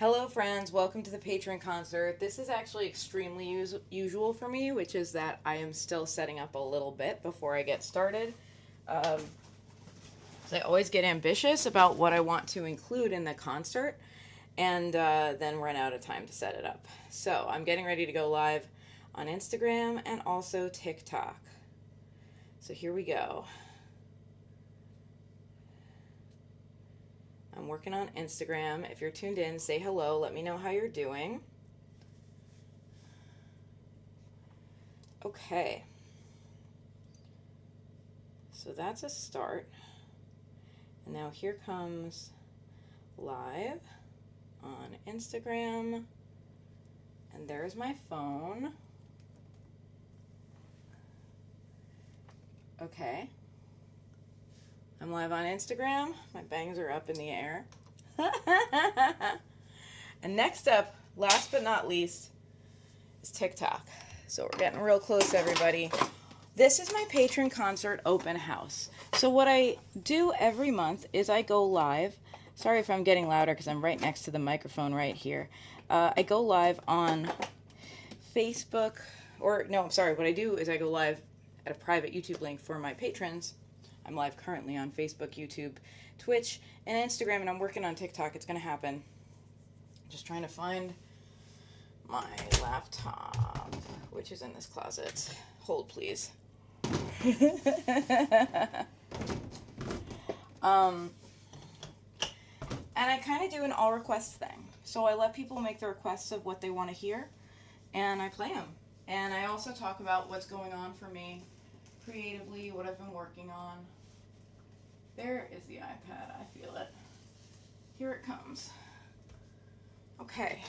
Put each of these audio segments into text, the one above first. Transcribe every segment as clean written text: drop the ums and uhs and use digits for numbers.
Hello, friends. Welcome to the Patron concert. This is actually extremely usual for me, which is that I am still setting up a little bit before I get started. So I always get ambitious about what I want to include in the concert and then run out of time to set it up. So I'm getting ready to go live on Instagram and also TikTok. So here we go. I'm working on Instagram. If you're tuned in, say hello. Let me know how you're doing. Okay. So that's a start. And now here comes live on Instagram. And there's my phone. Okay. I'm live on Instagram. My bangs are up in the air. And next up, last but not least, is TikTok. So we're getting real close, everybody. This is my Patron concert open house. So what I do every month is I go live. Sorry if I'm getting louder because I'm right next to the microphone right here. I go live on Facebook, or no, I'm sorry. What I do is I go live at a private YouTube link for my patrons. I'm live currently on Facebook, YouTube, Twitch, and Instagram, and I'm working on TikTok. It's going to happen. Just trying to find my laptop, which is in this closet. Hold, please. And I kind of do an all requests thing. So I let people make the requests of what they want to hear, and I play them. And I also talk about what's going on for me creatively, what I've been working on. There is the iPad. I feel it. Here it comes. Okay.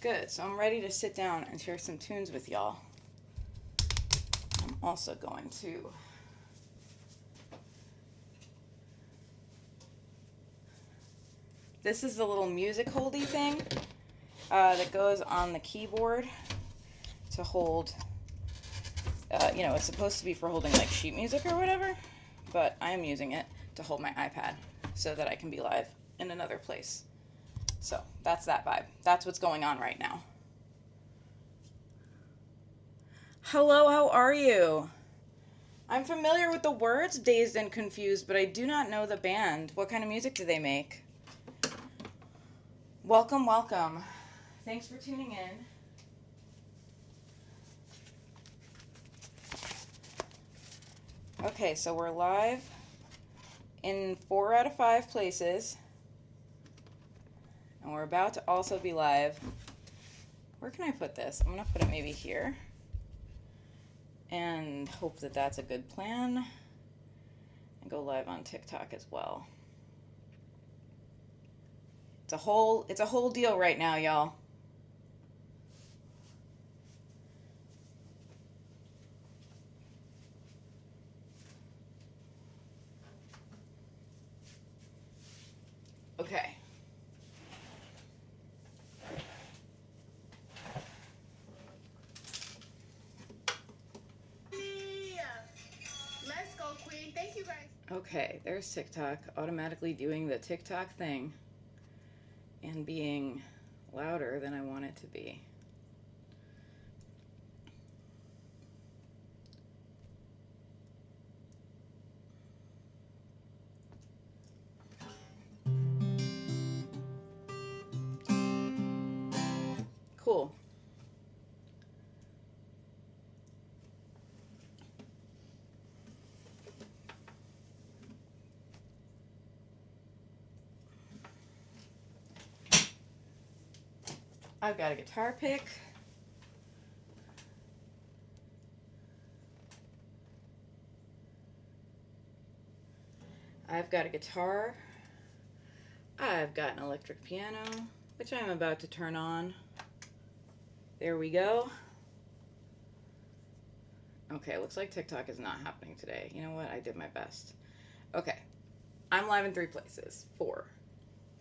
Good. So I'm ready to sit down and share some tunes with y'all. I'm also going to this is the little music holdy thing that goes on the keyboard to hold it's supposed to be for holding like sheet music or whatever, but I am using it to hold my iPad so that I can be live in another place. So that's that vibe. That's what's going on right now. Hello, how are you? I'm familiar with the words Dazed and Confused, but I do not know the band. What kind of music do they make? Welcome, welcome. Thanks for tuning in. Okay, so we're live in 4 out of 5 places. And we're about to also be live. Where can I put this? I'm going to put it maybe here. And hope that that's a good plan. And go live on TikTok as well. It's a whole deal right now, y'all. Okay. Let's go, Queen. Thank you, guys. Okay, there's TikTok automatically doing the TikTok thing and being louder than I want it to be. Cool. I've got a guitar pick. I've got a guitar. I've got an electric piano, which I'm about to turn on. There we go. Okay, looks like TikTok is not happening today. You know what? I did my best. Okay. I'm live in 3 places. 4.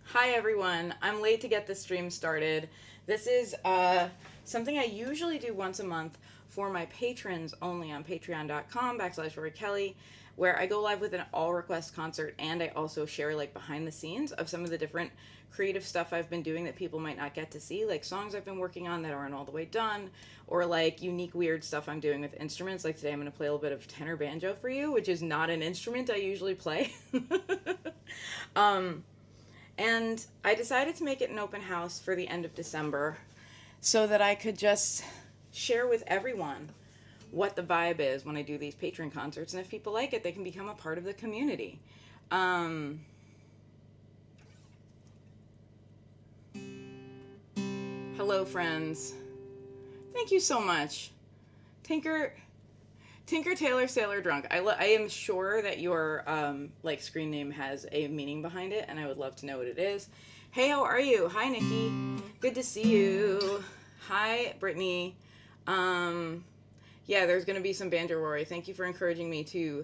Hi, everyone. I'm late to get this stream started. This is something I usually do once a month for my patrons only on patreon.com/Rory Kelly, where I go live with an all request concert, and I also share like behind the scenes of some of the different creative stuff I've been doing that people might not get to see, like songs I've been working on that aren't all the way done, or like unique weird stuff I'm doing with instruments. Like today I'm going to play a little bit of tenor banjo for you, which is not an instrument I usually play. And I decided to make it an open house for the end of December so that I could just share with everyone what the vibe is when I do these Patron concerts, and if people like it, they can become a part of the community. Hello, friends. Thank you so much. Tinker Taylor Sailor Drunk. I am sure that your like screen name has a meaning behind it, and I would love to know what it is. Hey, how are you? Hi, Nikki. Good to see you. Hi, Brittany. Yeah, there's gonna be some banjo, Rory. Thank you for encouraging me to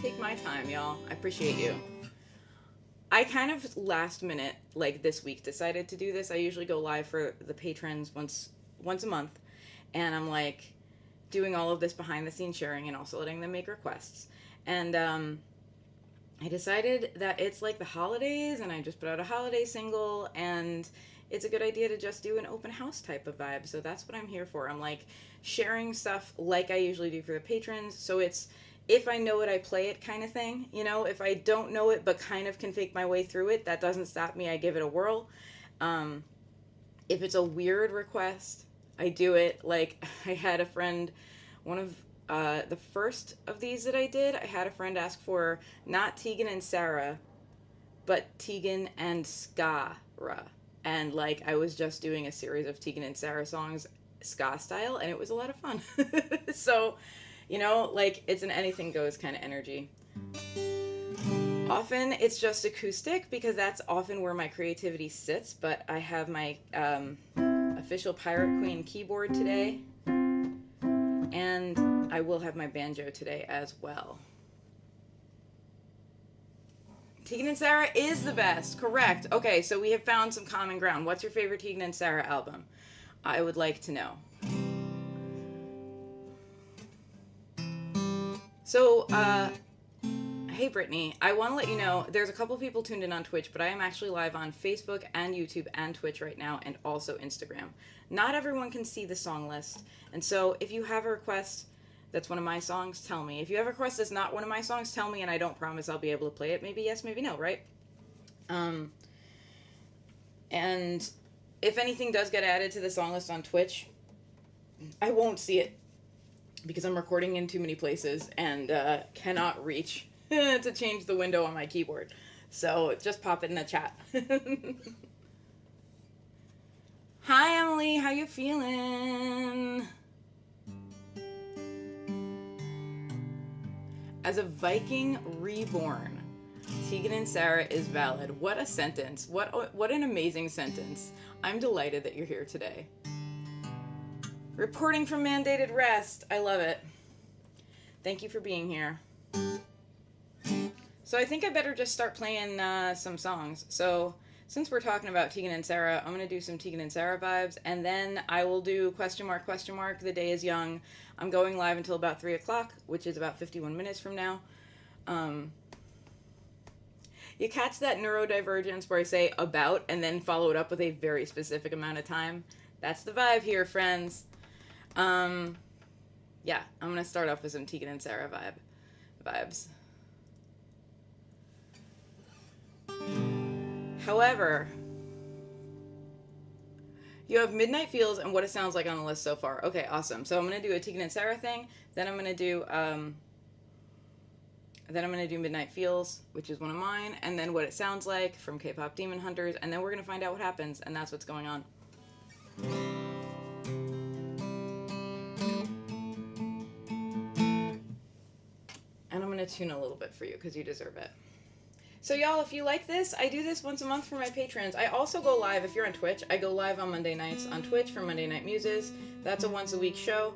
take my time, y'all. I appreciate you. I kind of last minute, like this week, decided to do this. I usually go live for the patrons once a month, and I'm like doing all of this behind the scenes sharing and also letting them make requests. And I decided that it's like the holidays, and I just put out a holiday single, and it's a good idea to just do an open house type of vibe. So that's what I'm here for. I'm like sharing stuff like I usually do for the patrons. So it's, if I know it, I play it kind of thing. You know, if I don't know it, but kind of can fake my way through it, that doesn't stop me. I give it a whirl. If it's a weird request, I do it. Like I had a friend, one of the first of these that I did, I had a friend ask for not Tegan and Sarah, but Tegan and Skara. And like I was just doing a series of Tegan and Sarah songs, ska style, and it was a lot of fun. So, you know, like it's an anything goes kind of energy. Often it's just acoustic because that's often where my creativity sits, but I have my official Pirate Queen keyboard today, and I will have my banjo today as well. Tegan and Sarah is the best, correct. Okay, so we have found some common ground. What's your favorite Tegan and Sarah album? I would like to know. So, hey Brittany, I want to let you know, there's a couple people tuned in on Twitch, but I am actually live on Facebook and YouTube and Twitch right now, and also Instagram. Not everyone can see the song list, and so if you have a request that's one of my songs, tell me. If you have a request that's not one of my songs, tell me, and I don't promise I'll be able to play it. Maybe yes, maybe no, right? And if anything does get added to the song list on Twitch, I won't see it because I'm recording in too many places and cannot reach to change the window on my keyboard. So just pop it in the chat. Hi, Emily. How you feeling? As a Viking reborn, Tegan and Sarah is valid. What a sentence. What an amazing sentence. I'm delighted that you're here today. Reporting from mandated rest. I love it. Thank you for being here. So I think I better just start playing some songs. So since we're talking about Tegan and Sarah, I'm going to do some Tegan and Sarah vibes, and then I will do question mark, the day is young. I'm going live until about 3 o'clock, which is about 51 minutes from now. You catch that neurodivergence where I say about and then follow it up with a very specific amount of time? That's the vibe here, friends. Yeah, I'm going to start off with some Tegan and Sarah vibes. However, you have Midnight Feels and What It Sounds Like on the list so far. Okay, awesome. So I'm going to do a Tegan and Sarah thing, then I'm going to do Midnight Feels, which is one of mine, and then What It Sounds Like from K-Pop Demon Hunters, and then we're going to find out what happens, and that's what's going on. And I'm going to tune a little bit for you because you deserve it. So y'all, if you like this, I do this once a month for my patrons. I also go live, if you're on Twitch, I go live on Monday nights on Twitch for Monday Night Muses. That's a once a week show.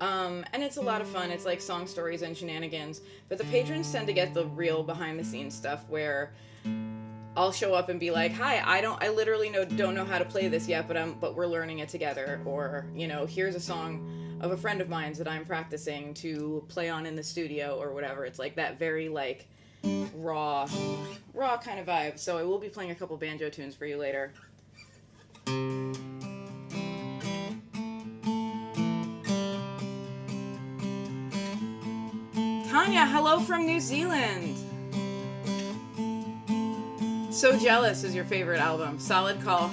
And it's a lot of fun. It's like song stories and shenanigans. But the patrons tend to get the real behind the scenes stuff where I'll show up and be like, hi, I literally don't know how to play this yet, but we're learning it together. Or, you know, here's a song of a friend of mine's that I'm practicing to play on in the studio or whatever. It's like that very like raw kind of vibe. So I will be playing a couple banjo tunes for you later. Tanya, hello from New Zealand. So Jealous is your favorite album. Solid call.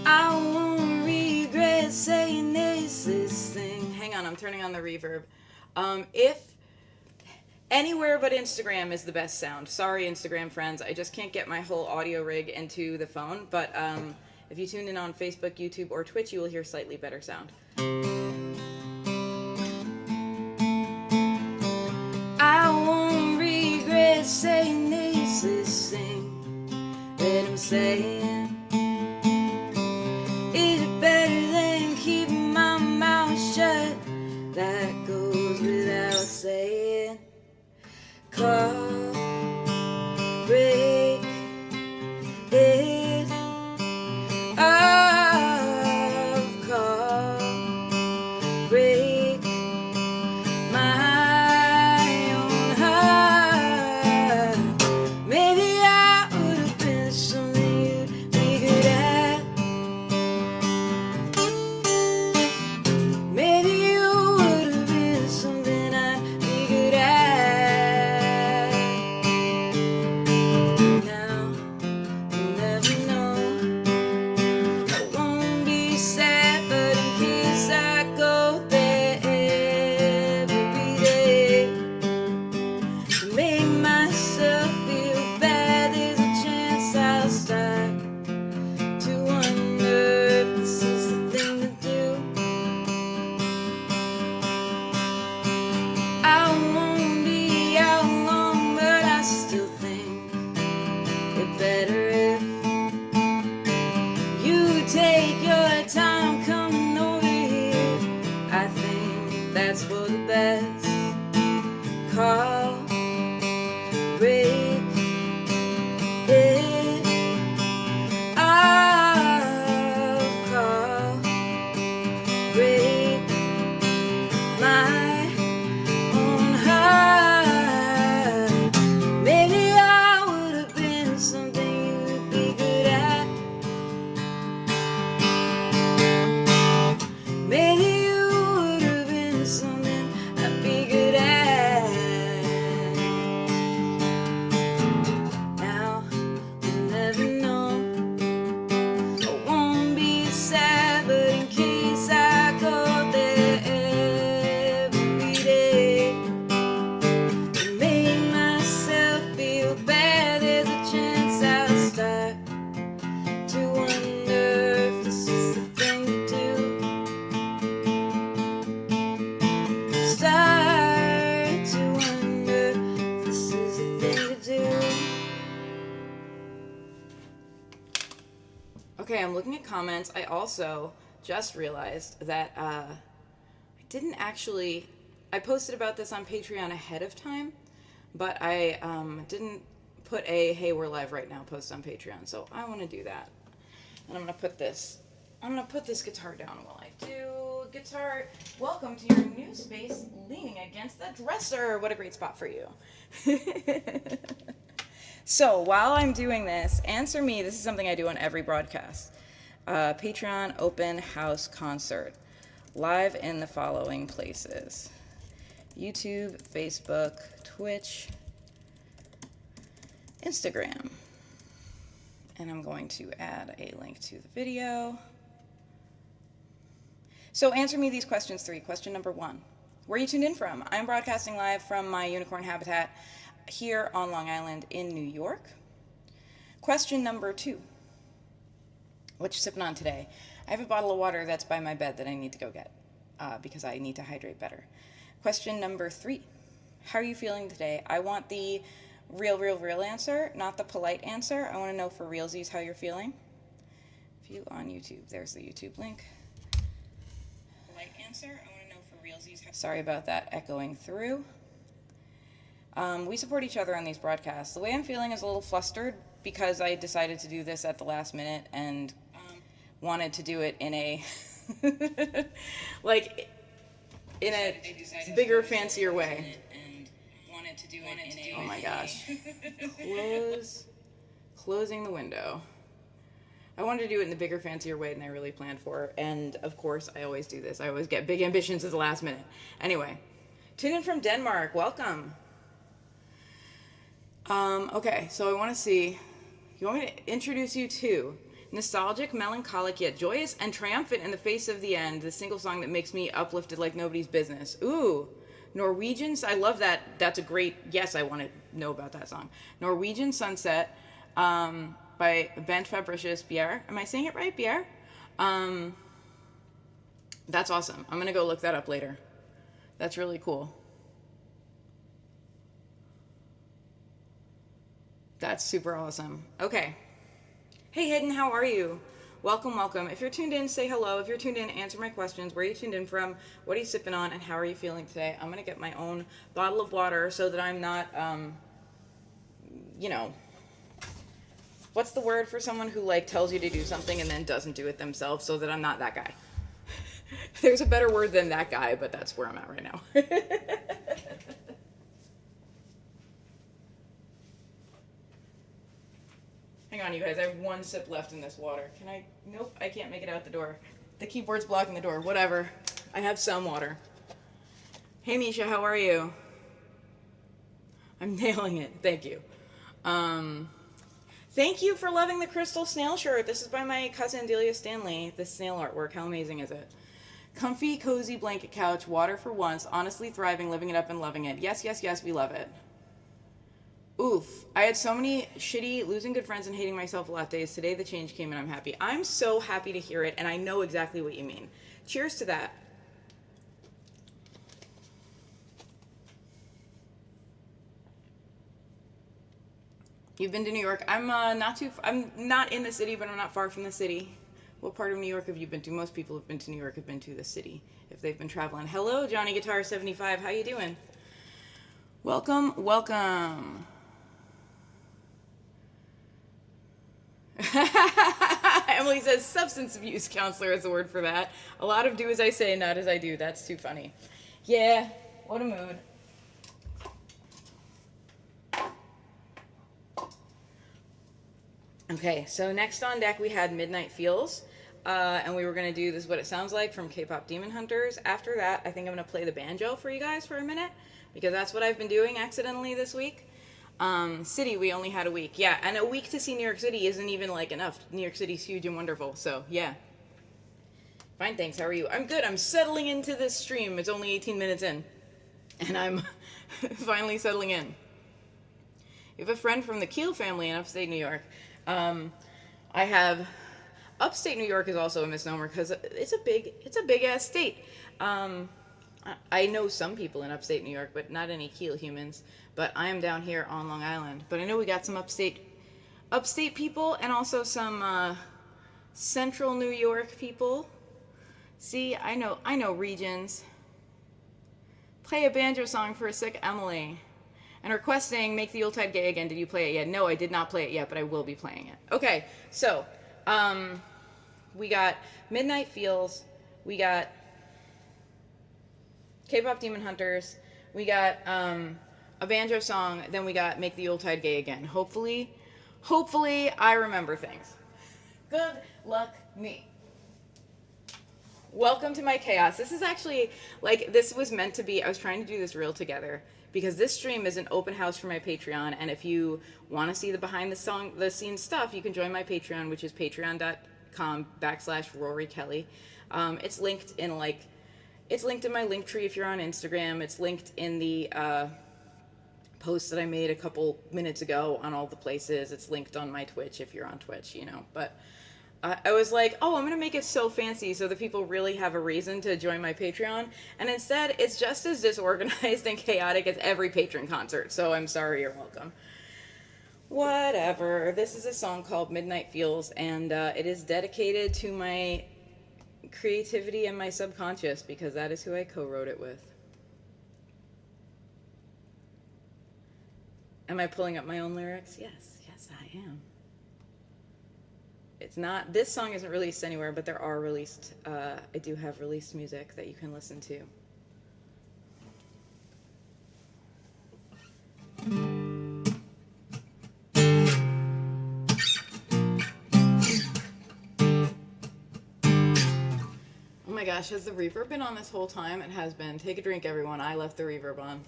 I won't regret saying this thing. Hang on, I'm turning on the reverb. If anywhere but Instagram is the best sound. Sorry, Instagram friends. I just can't get my whole audio rig into the phone. But if you tune in on Facebook, YouTube, or Twitch, you will hear slightly better sound. I won't regret saying this thing that I'm saying. Is it better than keeping my mouth shut? That goes without saying. Call, break it off. Call, break my own heart. Maybe I would have been something you'd be good at. Maybe you would have been something I'd be good at. Now, you'll never know. I won't be sad, but in case I go there every day to make myself feel bad, there's a chance I'll start to wonder if this is the thing to do. I won't be out long, but I still think it better if you take your time coming over here. I think that's for the best. Call, break it off. Call, break my own heart. Maybe I would have been something you'd be good at. Maybe you would have been something I'd be good at. Now, you'll never know. I won't be sad, but in case I go there every day to make myself feel bad, there's a chance I'll start to wonder if this is the thing to do. Start to wonder if this is the thing to do. Okay, I'm looking at comments. I also just realized that I didn't actually... I posted about this on Patreon ahead of time, but I didn't put a "Hey, we're live right now" post on Patreon, so I want to do that. And I'm gonna put this guitar down while I do. Guitar, welcome to your new space, leaning against the dresser. What a great spot for you. So while I'm doing this, answer me. This is something I do on every broadcast. Patreon open house concert, live in the following places: YouTube, Facebook, Twitch, Instagram. And I'm going to add a link to the video. So answer me these questions 3. Question number 1. Where are you tuned in from? I'm broadcasting live from my unicorn habitat here on Long Island in New York. Question number 2. What you sipping on today? I have a bottle of water that's by my bed that I need to go get because I need to hydrate better. Question number 3. How are you feeling today? I want the real answer, not the polite answer. I want to know for realsies how you're feeling. View on YouTube. There's the YouTube link. Polite answer. I want to know for realsies. Sorry about that echoing through. We support each other on these broadcasts. The way I'm feeling is a little flustered because I decided to do this at the last minute and wanted to do it in a Like, in a bigger, fancier way. Oh my gosh. Closing the window. I wanted to do it in the bigger, fancier way than I really planned for. And of course, I always do this. I always get big ambitions at the last minute. Anyway, tune in from Denmark. Welcome. Okay, so I want to see. You want me to introduce you to nostalgic, melancholic, yet joyous and triumphant in the face of the end. The single song that makes me uplifted like nobody's business. Ooh, Norwegians. I love that. That's a great. Yes, I want to know about that song. Norwegian Sunset. By Bent Fabricius Bjerre. Am I saying it right? Bjerre? That's awesome. I'm going to go look that up later. That's really cool. That's super awesome. Okay. Hey, Hidden, how are you? Welcome, welcome. If you're tuned in, say hello. If you're tuned in, answer my questions. Where are you tuned in from? What are you sipping on? And how are you feeling today? I'm going to get my own bottle of water so that I'm not, you know... What's the word for someone who, like, tells you to do something and then doesn't do it themselves, so that I'm not that guy? There's a better word than that guy, but that's where I'm at right now. Hang on, you guys. I have one sip left in this water. Can I? Nope, I can't make it out the door. The keyboard's blocking the door. Whatever. I have some water. Hey, Misha, how are you? I'm nailing it. Thank you. Thank you for loving the crystal snail shirt. This is by my cousin Delia Stanley. The snail artwork. How amazing is it? Comfy, cozy blanket couch, water for once, honestly thriving, living it up and loving it. Yes, yes, yes, we love it. Oof. I had so many shitty, losing good friends and hating myself a lot days. Today the change came and I'm happy. I'm so happy to hear it, and I know exactly what you mean. Cheers to that. You've been to New York. I'm I'm not in the city, but I'm not far from the city. What part of New York have you been to? Most people who've been to New York have been to the city if they've been traveling. Hello, Johnny Guitar 75. How you doing? Welcome, welcome. Emily says substance abuse counselor is the word for that. A lot of do as I say, not as I do. That's too funny. Yeah, what a mood. Okay, so next on deck we had Midnight Feels, and we were going to do This Is What It Sounds Like from K-Pop Demon Hunters. After that, I think I'm going to play the banjo for you guys for a minute, because that's what I've been doing accidentally this week. City, we only had a week. Yeah, and a week to see New York City isn't even, like, enough. New York City's huge and wonderful, so, yeah. Fine, thanks. How are you? I'm good. I'm settling into this stream. It's only 18 minutes in, and I'm finally settling in. You have a friend from the Keel family in upstate New York. I have upstate New York is also a misnomer because it's a big ass state. I know some people in upstate New York, but not any Keel humans. But I am down here on Long Island. But I know we got some upstate people and also some central New York people. See, I know regions. Play a banjo song for a sick Emily. And requesting Make the Yuletide Gay Again. Did you play it yet? No, I did not play it yet, but I will be playing it. Okay, so we got Midnight Feels, we got K-Pop Demon Hunters, we got a banjo song, then we got Make the Yuletide Gay Again. Hopefully I remember things. Good luck me. Welcome to my chaos. This is actually, like, this was meant to be, I was trying to do this reel together, because this stream is an open house for my Patreon, and if you want to see the behind the scenes stuff, you can join my Patreon, which is patreon.com/Rory Kelly. It's linked in my link tree if you're on Instagram. It's linked in the post that I made a couple minutes ago on all the places. It's linked on my Twitch if you're on Twitch, you know. But I was like, oh, I'm going to make it so fancy so that people really have a reason to join my Patreon. And instead, it's just as disorganized and chaotic as every Patron concert. So I'm sorry, you're welcome. Whatever. This is a song called Midnight Feels, and it is dedicated to my creativity and my subconscious, because that is who I co-wrote it with. Am I pulling up my own lyrics? Yes, I am. It's not, this song isn't released anywhere, but there are released, I do have released music that you can listen to. Oh my gosh, has the reverb been on this whole time? It has been. Take a drink, everyone. I left the reverb on.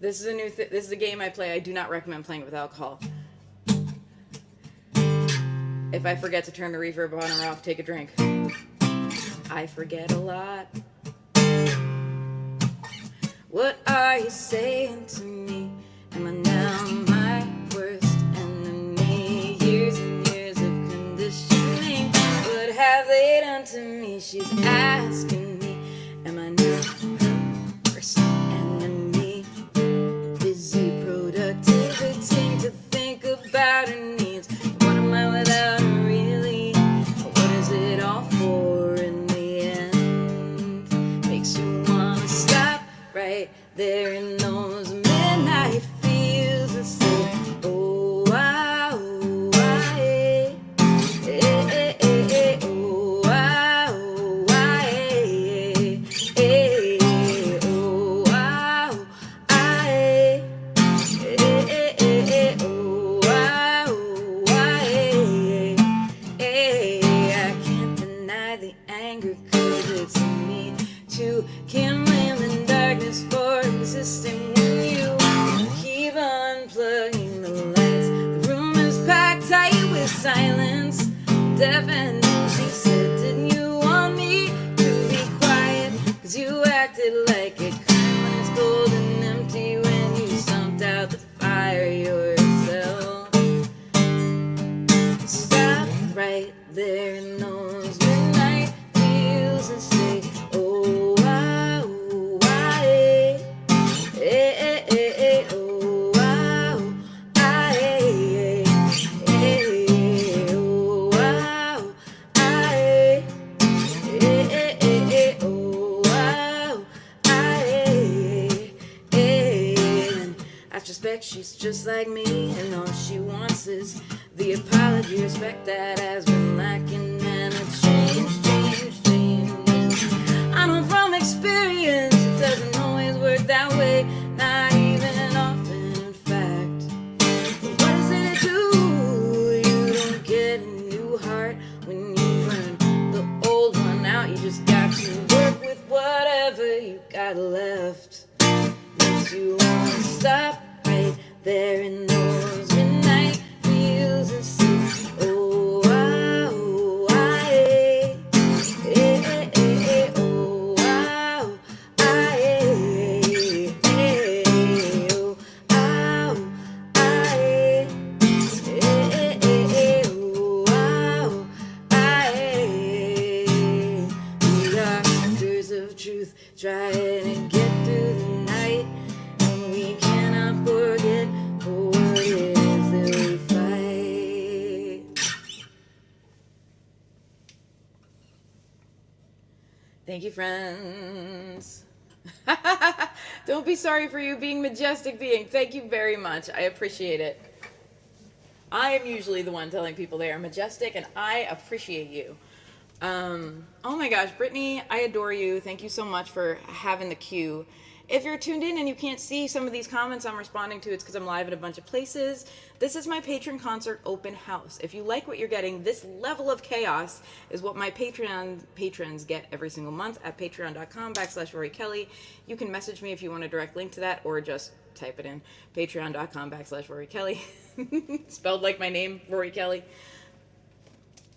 This is a new this is a game I play. I do not recommend playing with alcohol. If I forget to turn the reverb on or off, take a drink. I forget a lot. What are you saying to me? Am I now my worst enemy? Years and years of conditioning. What have they done to me? She's asking me. Am I now her worst enemy? Busy productivity to think about her needs. What am I without her really? What is it all for in the end? Makes you wanna stop right there in those midnight fields and say, oh, wow, oh, I, oh, wow, oh, I, oh, wow, I, oh, wow, I can't deny the anger 'cause it's me too. Can't blame the darkness for existing when you keep unplugging the lights. The room is packed tight with silence, deafening. She said, didn't you want me to be quiet? 'Cause you acted like it could when it's cold and empty, when you stumped out the fire yourself. Stop right there in those midnight fields and say, oh, wow, I, oh, wow, I, oh, wow, I, oh, wow, I, and I suspect she's just like me, and all she wants is the apology. Respect that has been lacking, and a change. I know from experience it doesn't always work that way, not even often, in fact. But what does it do? You don't get a new heart when you burn the old one out. You just got to work with whatever you got left. Makes you wanna stop right there in those midnight fields and say, oh, wow, I, oh, wow, I, oh, wow, I, oh, wow, I. We are hunters of truth, trying to get through the night, and we cannot forget for what it is that we fight. Thank you, friends. Don't be sorry for you being majestic being. Thank you very much. I appreciate it. I am usually the one telling people they are majestic, and I appreciate you. Oh my gosh, Brittany, I adore you. Thank you so much for having the queue. If you're tuned in and you can't see some of these comments I'm responding to, it's because I'm live at a bunch of places. This is my Patron concert open house. If you like what you're getting, this level of chaos is what my Patreon patrons get every single month at patreon.com/Rory Kelly. You can message me if you want a direct link to that, or just type it in, patreon.com/Rory Kelly. Spelled like my name, Rory Kelly.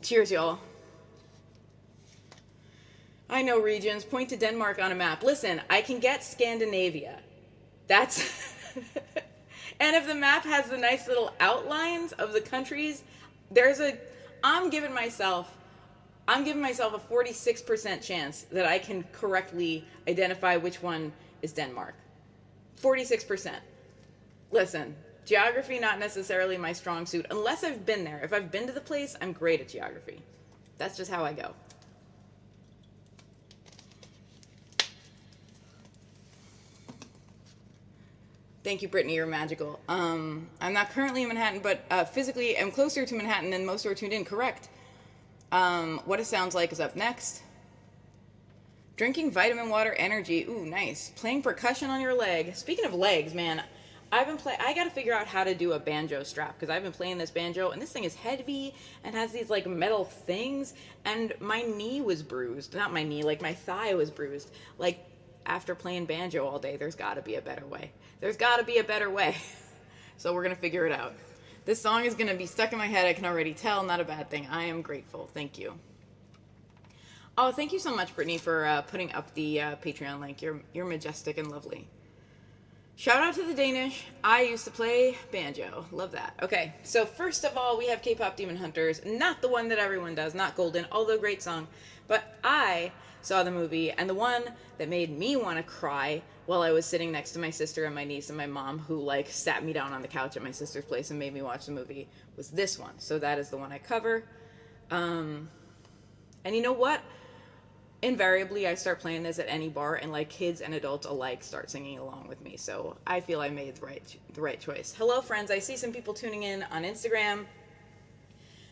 Cheers, y'all. I know regions. Point to Denmark on a map. Listen, I can get Scandinavia. That's... And if the map has the nice little outlines of the countries, I'm giving myself a 46% chance that I can correctly identify which one is Denmark. 46%. Listen, geography not necessarily my strong suit, unless I've been there. If I've been to the place, I'm great at geography. That's just how I go. Thank you, Brittany. You're magical. I'm not currently in Manhattan, but physically I'm closer to Manhattan than most who are tuned in. Correct. What It Sounds Like is up next. Drinking vitamin water energy. Ooh, nice. Playing percussion on your leg. Speaking of legs, man, I gotta figure out how to do a banjo strap, because I've been playing this banjo and this thing is heavy and has these like metal things, and my knee was bruised. Not my knee, like my thigh was bruised. Like, after playing banjo all day, there's gotta be a better way. There's gotta be a better way. So we're gonna figure it out. This song is gonna be stuck in my head, I can already tell. Not a bad thing. I am grateful. Thank you. Oh, thank you so much, Brittany, for putting up the Patreon link. You're majestic and lovely. Shout out to the Danish. I used to play banjo. Love that. Okay, so first of all, we have K-Pop Demon Hunters. Not the one that everyone does, not Golden, although great song. But I saw the movie, and the one that made me want to cry while I was sitting next to my sister and my niece and my mom, who like sat me down on the couch at my sister's place and made me watch the movie, was this one. So that is the one I cover. And you know what? Invariably, I start playing this at any bar, and like kids and adults alike start singing along with me. So I feel I made the right choice. Hello, friends. I see some people tuning in on Instagram.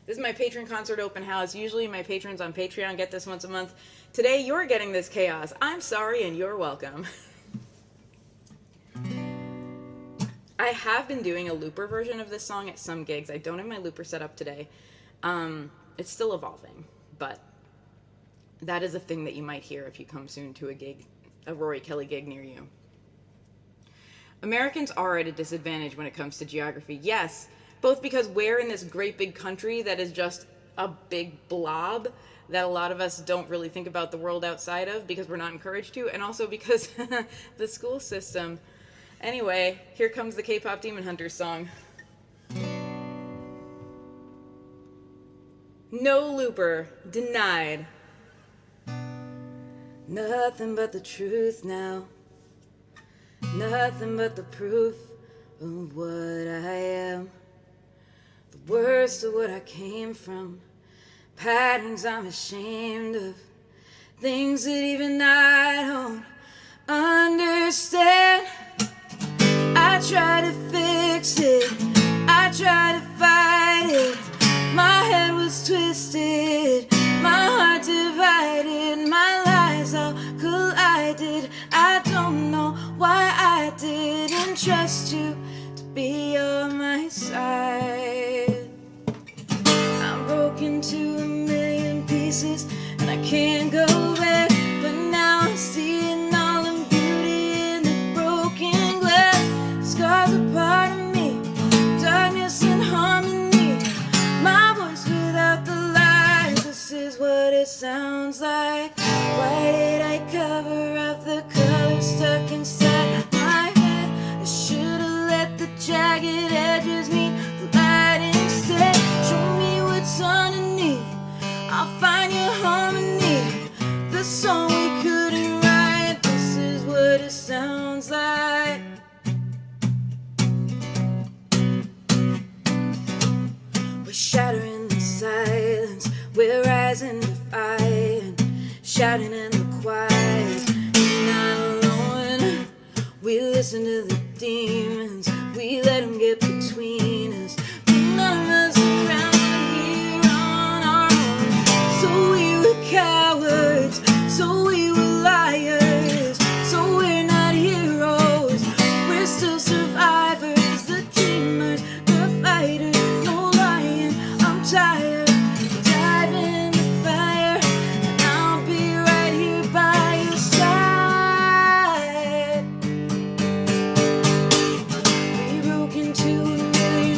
This is my Patron concert open house. Usually my patrons on Patreon get this once a month. Today, you're getting this chaos. I'm sorry, and you're welcome. I have been doing a looper version of this song at some gigs. I don't have my looper set up today. It's still evolving, but that is a thing that you might hear if you come soon to a Rory Kelly gig near you. Americans are at a disadvantage when it comes to geography. Yes, both because we're in this great big country that is just a big blob that a lot of us don't really think about the world outside of because we're not encouraged to, and also because the school system. Anyway, here comes the K-Pop Demon Hunters song. No looper. Denied. Nothing but the truth now. Nothing but the proof of what I am. The worst of what I came from. Patterns I'm ashamed of. Things that even I don't understand. I try to fix it. I try to fight it. My head was twisted. My heart divided. My lies all collided. I don't know why I didn't trust you to be on my side. I'm broken to a million pieces and I can't go back. But now I'm seeing all the beauty in the broken glass. Scars are part of me, darkness and harmony. My voice without the lies. This is what it sounds like. Why did I cover up the color stuck inside my head? I should've let the jagged edges meet the light instead. Show me what's underneath, I'll find your harmony. The song we couldn't write. This is what it sounds like. We're shattering the silence, we're rising defiant, shouting in the quiet, not alone. We listen to the demons, we let them get between us, but none of us around here on our own. So we were cowards, so we were liars, so we're not heroes, we're still survivors, the dreamers, the fighters. No lying, I'm tired, dive in the fire, and I'll be right here by your side. We broke into a million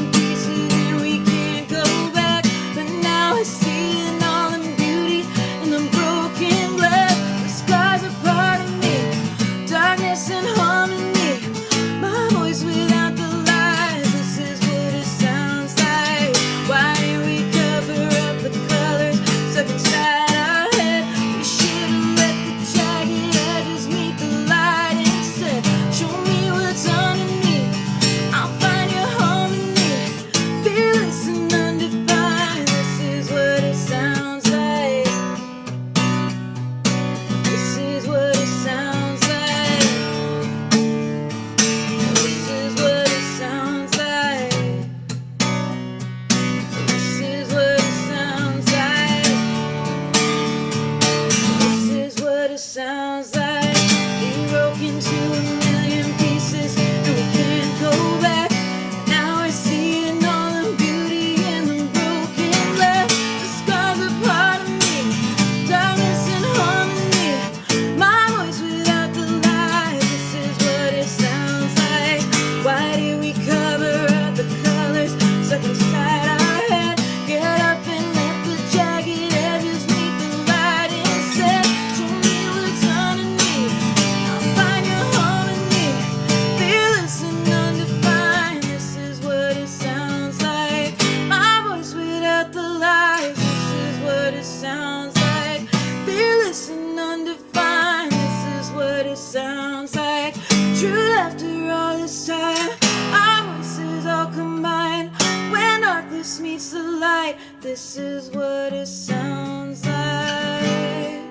right. This is what it sounds like.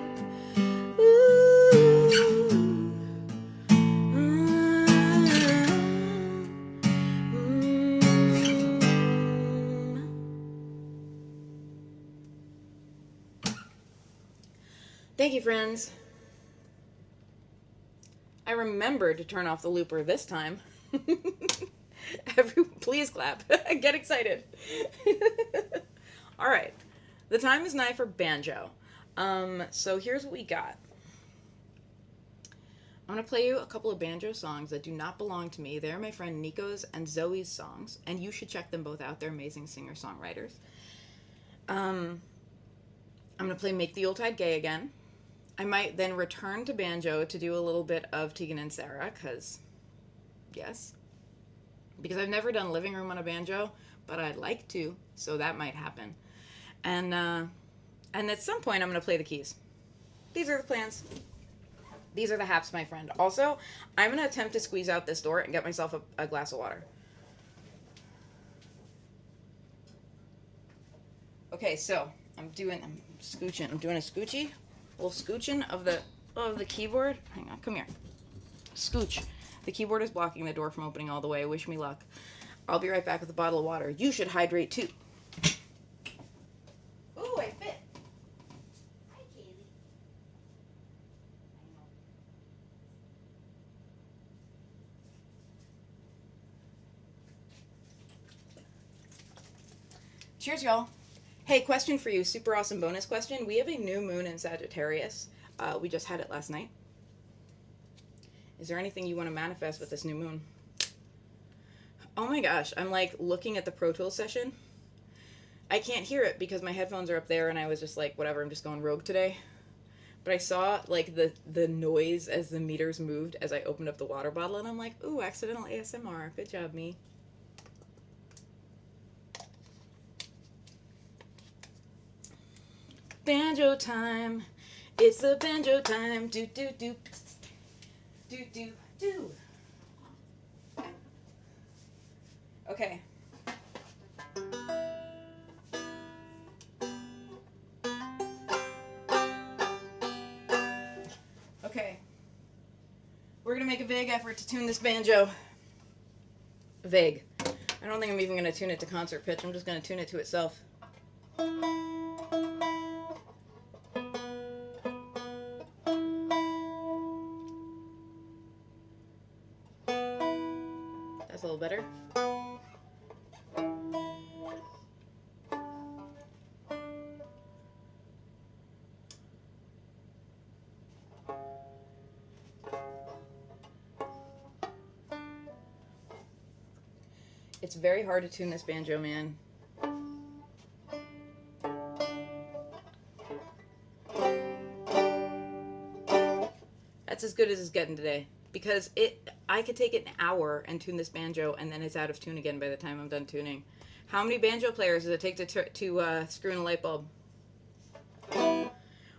Ooh. Thank you, friends. I remembered to turn off the looper this time. Please clap. Get excited. All right. The time is nigh for banjo. So here's what we got. I'm going to play you a couple of banjo songs that do not belong to me. They're my friend Nico's and Zoe's songs, and you should check them both out. They're amazing singer-songwriters. I'm going to play Make the Yuletide Gay again. I might then return to banjo to do a little bit of Tegan and Sarah, because, yes. Because I've never done living room on a banjo, but I'd like to, so that might happen. And at some point, I'm going to play the keys. These are the plans. These are the haps, my friend. Also, I'm going to attempt to squeeze out this door and get myself a glass of water. Okay, so I'm doing a scoochie. A little scooching of the keyboard. Hang on, come here. Scooch. The keyboard is blocking the door from opening all the way. Wish me luck. I'll be right back with a bottle of water. You should hydrate too. Ooh, I fit. Hi, Kaylee. Cheers, y'all. Hey, question for you. Super awesome bonus question. We have a new moon in Sagittarius. We just had it last night. Is there anything you want to manifest with this new moon? Oh my gosh, I'm like looking at the Pro Tools session. I can't hear it because my headphones are up there and I was just like, whatever, I'm just going rogue today. But I saw like the noise as the meters moved as I opened up the water bottle and I'm like, ooh, accidental ASMR. Good job, me. Banjo time. It's the banjo time. Do, do, do. Do, do, do. Okay. Okay. We're going to make a vague effort to tune this banjo. Vague. I don't think I'm even going to tune it to concert pitch. I'm just going to tune it to itself. That's a little better. It's very hard to tune this banjo, man. That's as good as it's getting today. Because I could take it an hour and tune this banjo, and then it's out of tune again by the time I'm done tuning. How many banjo players does it take to screw in a light bulb?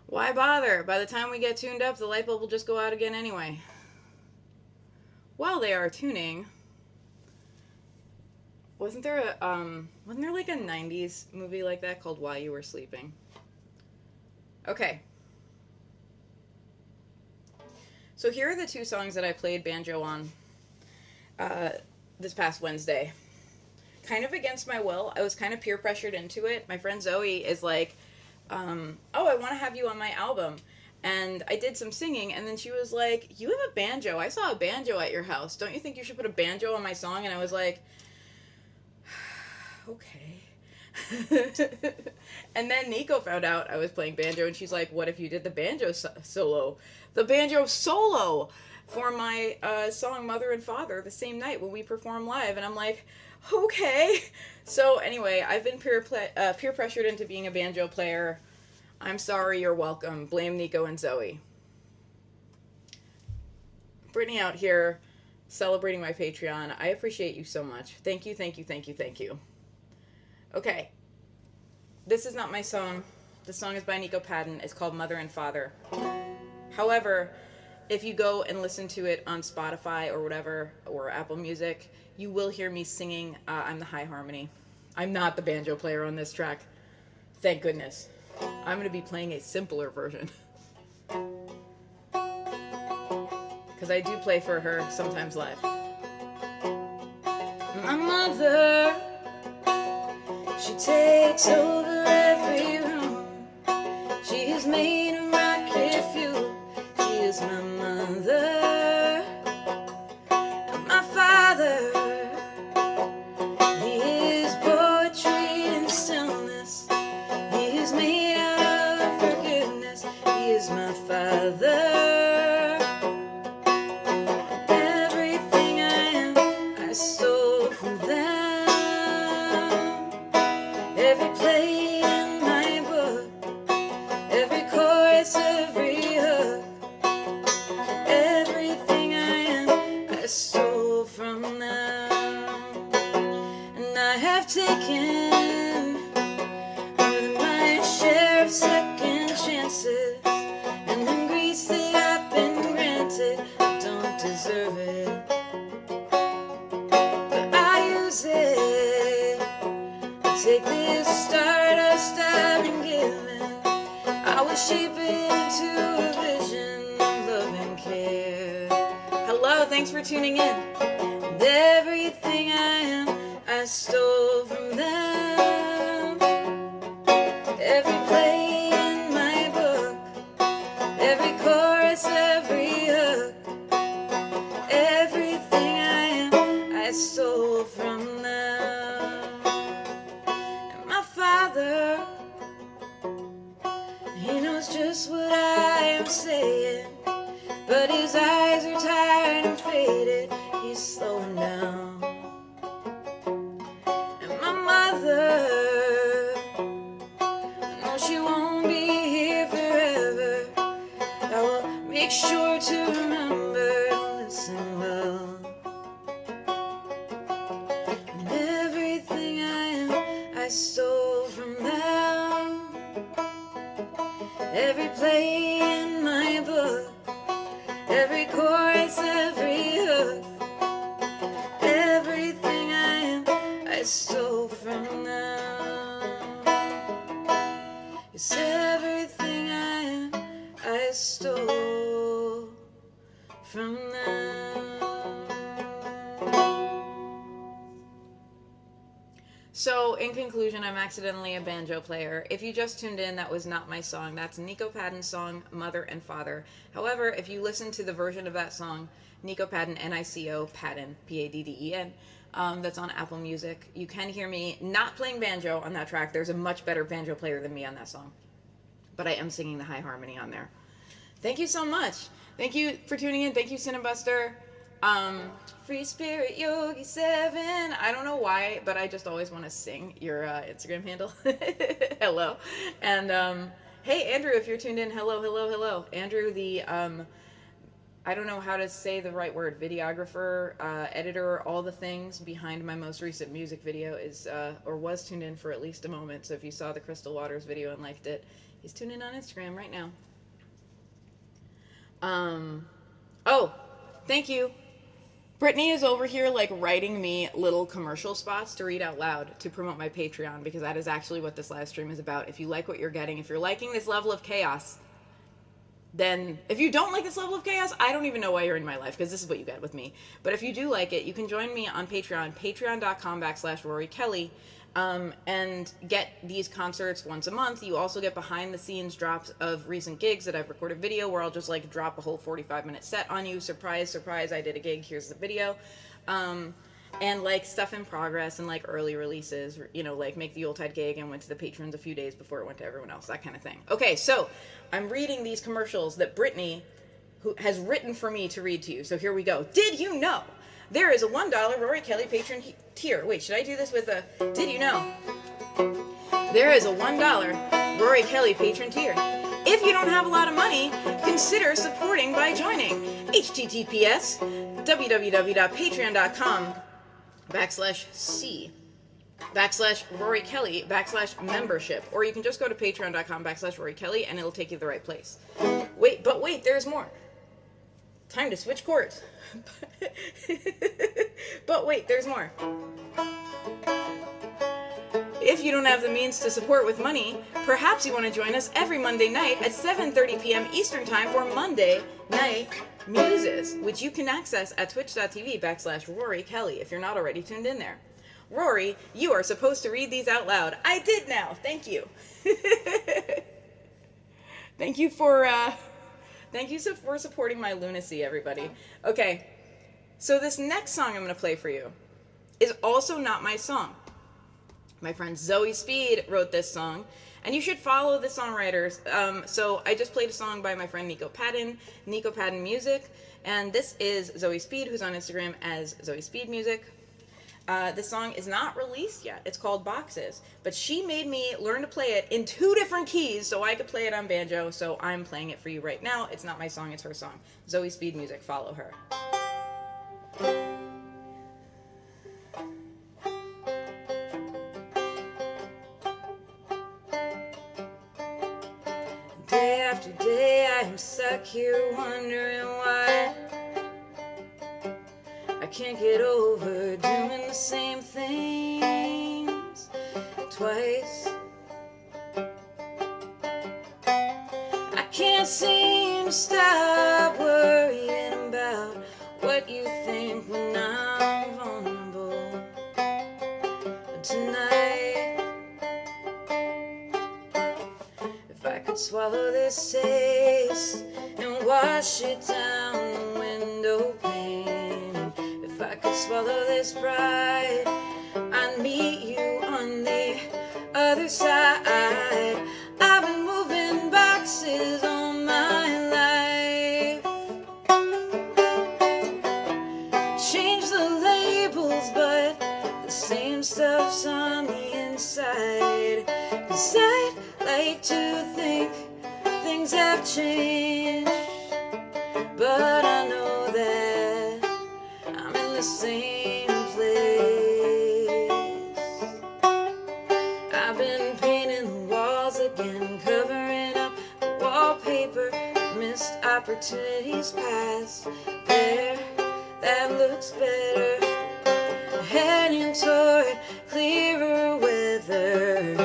Why bother? By the time we get tuned up, the light bulb will just go out again anyway. While they are tuning, wasn't there like a 90s movie like that called While You Were Sleeping? Okay. So here are the two songs that I played banjo on this past Wednesday. Kind of against my will. I was kind of peer pressured into it. My friend Zoe is like, oh, I want to have you on my album. And I did some singing, and then she was like, you have a banjo. I saw a banjo at your house. Don't you think you should put a banjo on my song? And I was like, okay. And then Nico found out I was playing banjo, and she's like, what if you did the banjo solo? The banjo solo for my song Mother and Father the same night when we perform live. And I'm like, okay. So anyway, I've been peer pressured into being a banjo player. I'm sorry, you're welcome. Blame Nico and Zoe. Brittany out here celebrating my Patreon. I appreciate you so much. Thank you, thank you, thank you, thank you. Okay. This is not my song. The song is by Nico Padden. It's called Mother and Father. However, if you go and listen to it on Spotify or whatever, or Apple Music, you will hear me singing I'm the High Harmony. I'm not the banjo player on this track. Thank goodness. I'm going to be playing a simpler version. Because I do play for her sometimes live. My mother, she takes over every room. She is made of rocket fuel. She is my mother. And my father, he is poetry and stillness. He is made out of forgiveness. He is my father. Everything I am, I stole from them. Every plate in my book, every chorus, every hook, everything I am, I stole from them. And I have taken more than my share of second chances, and the grace that I've been granted, I don't deserve it, but I use it. I take this stardust I've been given, I will shape it into a vision of love and care. Hello, thanks for tuning in. And everything I am, I stole from them. Every play in my book, every chorus, every hook, everything I am, I stole from them. And my father, he knows just what I am saying, but his eyes are tired and faded, he's slowing down. And my mother, I know she won't be here forever. I will make sure to remember to listen well. And everything I am, I stole from them. Every play in my book, every chorus, every hook, everything I am, I stole from them. Yes, everything I am, I stole from them. So, in conclusion, I'm accidentally a banjo player. If you just tuned in, that was not my song. That's Nico Padden's song, Mother and Father. However, if you listen to the version of that song, Nico Padden, N-I-C-O, Padden, P-A-D-D-E-N, that's on Apple Music, you can hear me not playing banjo on that track. There's a much better banjo player than me on that song. But I am singing the high harmony on there. Thank you so much. Thank you for tuning in. Thank you, Cinebuster. Free Spirit Yogi 7. I don't know why, but I just always want to sing your Instagram handle. Hello. And hey, Andrew, if you're tuned in, hello, hello, hello. Andrew, the I don't know how to say the right word, videographer, editor, all the things behind my most recent music video is or was tuned in for at least a moment. So if you saw the Crystal Waters video and liked it, he's tuned in on Instagram right now. Oh, thank you. Brittany is over here like writing me little commercial spots to read out loud to promote my Patreon, because that is actually what this live stream is about. If you like what you're getting, if you're liking this level of chaos, then if you don't like this level of chaos, I don't even know why you're in my life, because this is what you get with me. But if you do like it, you can join me on Patreon, patreon.com/Rory Kelly, and get these concerts once a month. You also get behind the scenes drops of recent gigs that I've recorded video where I'll just like drop a whole 45-minute set on you. Surprise, surprise, I did a gig, here's the video. And like stuff in progress and like early releases, you know, like Make the Yuletide gig and went to the patrons a few days before it went to everyone else, that kind of thing. Okay, so I'm reading these commercials that Brittany who has written for me to read to you. So here we go. Did you know there is a $1 Rory Kelly patron tier? Wait, should I do this with a, did you know? There is a $1 Rory Kelly patron tier. If you don't have a lot of money, consider supporting by joining. https www.patreon.com/C/Rory Kelly /membership. Or you can just go to patreon.com/Rory Kelly and it'll take you to the right place. Wait, there's more. Time to switch chords. But wait, there's more. If you don't have the means to support with money, perhaps you want to join us every Monday night at 7:30 p.m. Eastern Time for Monday Night Muses, which you can access at twitch.tv/Rory Kelly if you're not already tuned in there. Rory, you are supposed to read these out loud. I did now. Thank you. Thank you for supporting my lunacy, everybody. Okay, so this next song I'm going to play for you is also not my song. My friend Zoe Speed wrote this song, and you should follow the songwriters. So I just played a song by my friend Nico Patton Music, and this is Zoe Speed, who's on Instagram as Zoe Speed Music. This song is not released yet. It's called Boxes, but she made me learn to play it in 2 different keys so I could play it on banjo, so I'm playing it for you right now. It's not my song, it's her song. Zoe Speed Music, follow her. Day after day I am stuck here wondering why I can't get over doing the same things twice. I can't seem to stop worrying about what you think when I'm vulnerable tonight. If I could swallow this taste and wash it down the window pane, if I could swallow this pride, I'd meet you on the other side. I've been moving boxes all my life, change the labels, but the same stuff's on the inside. 'Cause I'd like to think things have changed, but I know that I'm in the same place. I've been painting the walls again, covering up the wallpaper, missed opportunities past. There, that looks better, heading toward clearer weather.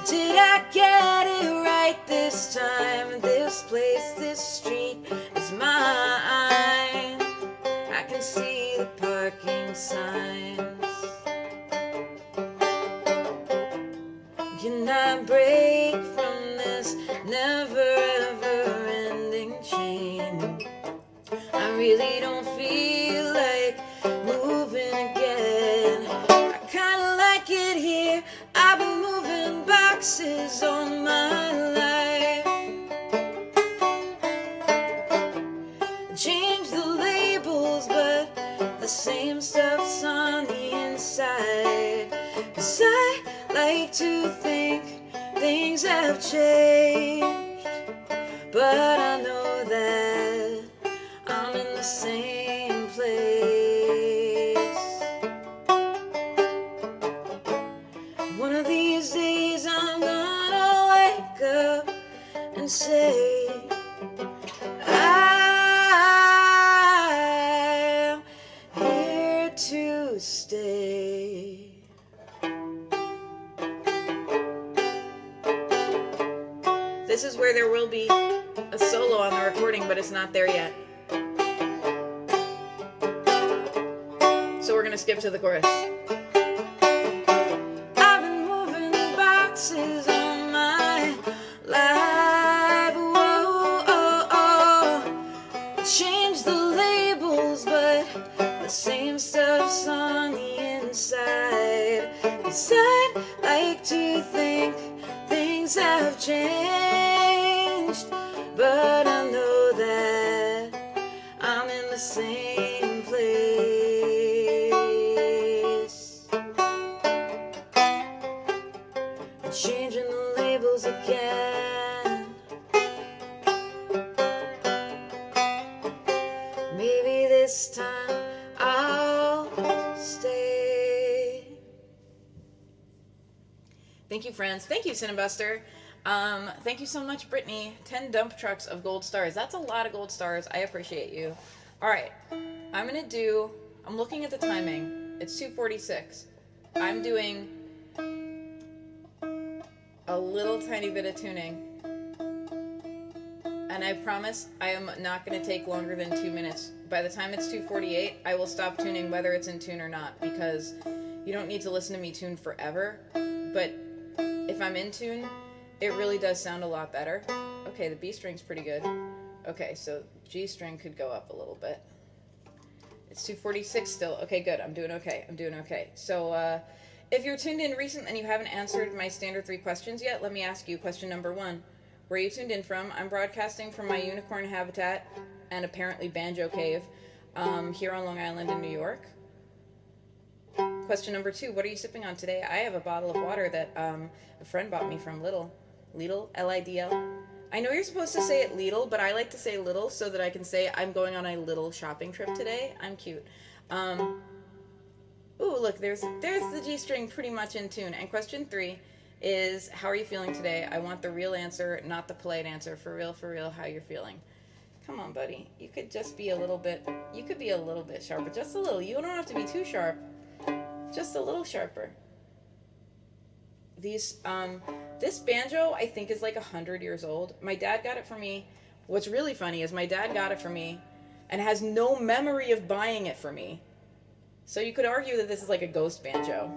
Did I get it right this time? This place, this street is mine. I can see the parking signs. Can I break from this never ever ending chain? I really don't feel like moving again. I kinda like it here. I've been moving boxes all my life, change the labels, but the same stuff's on the inside. 'Cause I like to think things have changed, but I know that I'm in the same place. One of these days I'm gonna wake up and say I'm here to stay. This is where there will be a solo on the recording, but it's not there yet. So we're gonna skip to the chorus. I've been moving boxes all my life. Whoa, oh, oh. Change the labels, but the same stuff's on the inside. 'Cause I'd like to think things have changed, but I know that I'm in the same place. Changing the labels again. Maybe this time I'll stay. Thank you, friends. Thank you, Cinebuster. Thank you so much, Brittany. 10 dump trucks of gold stars. That's a lot of gold stars. I appreciate you. All right. I'm looking at the timing. It's 2:46. I'm doing little tiny bit of tuning. And I promise I am not going to take longer than 2 minutes. By the time it's 2:48, I will stop tuning whether it's in tune or not, because you don't need to listen to me tune forever. But if I'm in tune, it really does sound a lot better. Okay, the B string's pretty good. Okay, so G string could go up a little bit. It's 2:46 still. Okay, good. I'm doing okay. So if you're tuned in recent and you haven't answered my standard 3 questions yet, let me ask you question number 1. Where are you tuned in from? I'm broadcasting from my unicorn habitat and apparently banjo cave here on Long Island in New York. Question number 2, what are you sipping on today? I have a bottle of water that a friend bought me from Lidl, L-I-D-L. I know you're supposed to say it Lidl, but I like to say little so that I can say I'm going on a little shopping trip today. I'm cute. Ooh, look, there's the G string pretty much in tune. And question 3 is, how are you feeling today? I want the real answer, not the polite answer. For real, how you're feeling. Come on, buddy. You could just be a little bit, sharper. Just a little. You don't have to be too sharp. Just a little sharper. This banjo, I think, is like 100 years old. My dad got it for me. What's really funny is my dad got it for me and has no memory of buying it for me. So you could argue that this is like a ghost banjo.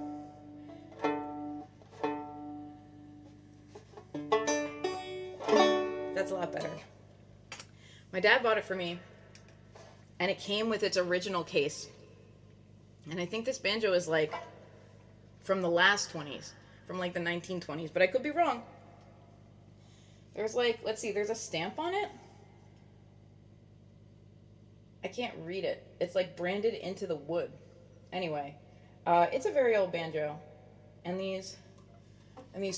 That's a lot better. My dad bought it for me, and it came with its original case. And I think this banjo is like from the last 20s, from like the 1920s, but I could be wrong. There's like, let's see, there's a stamp on it. I can't read it. It's like branded into the wood. Anyway, it's a very old banjo, and these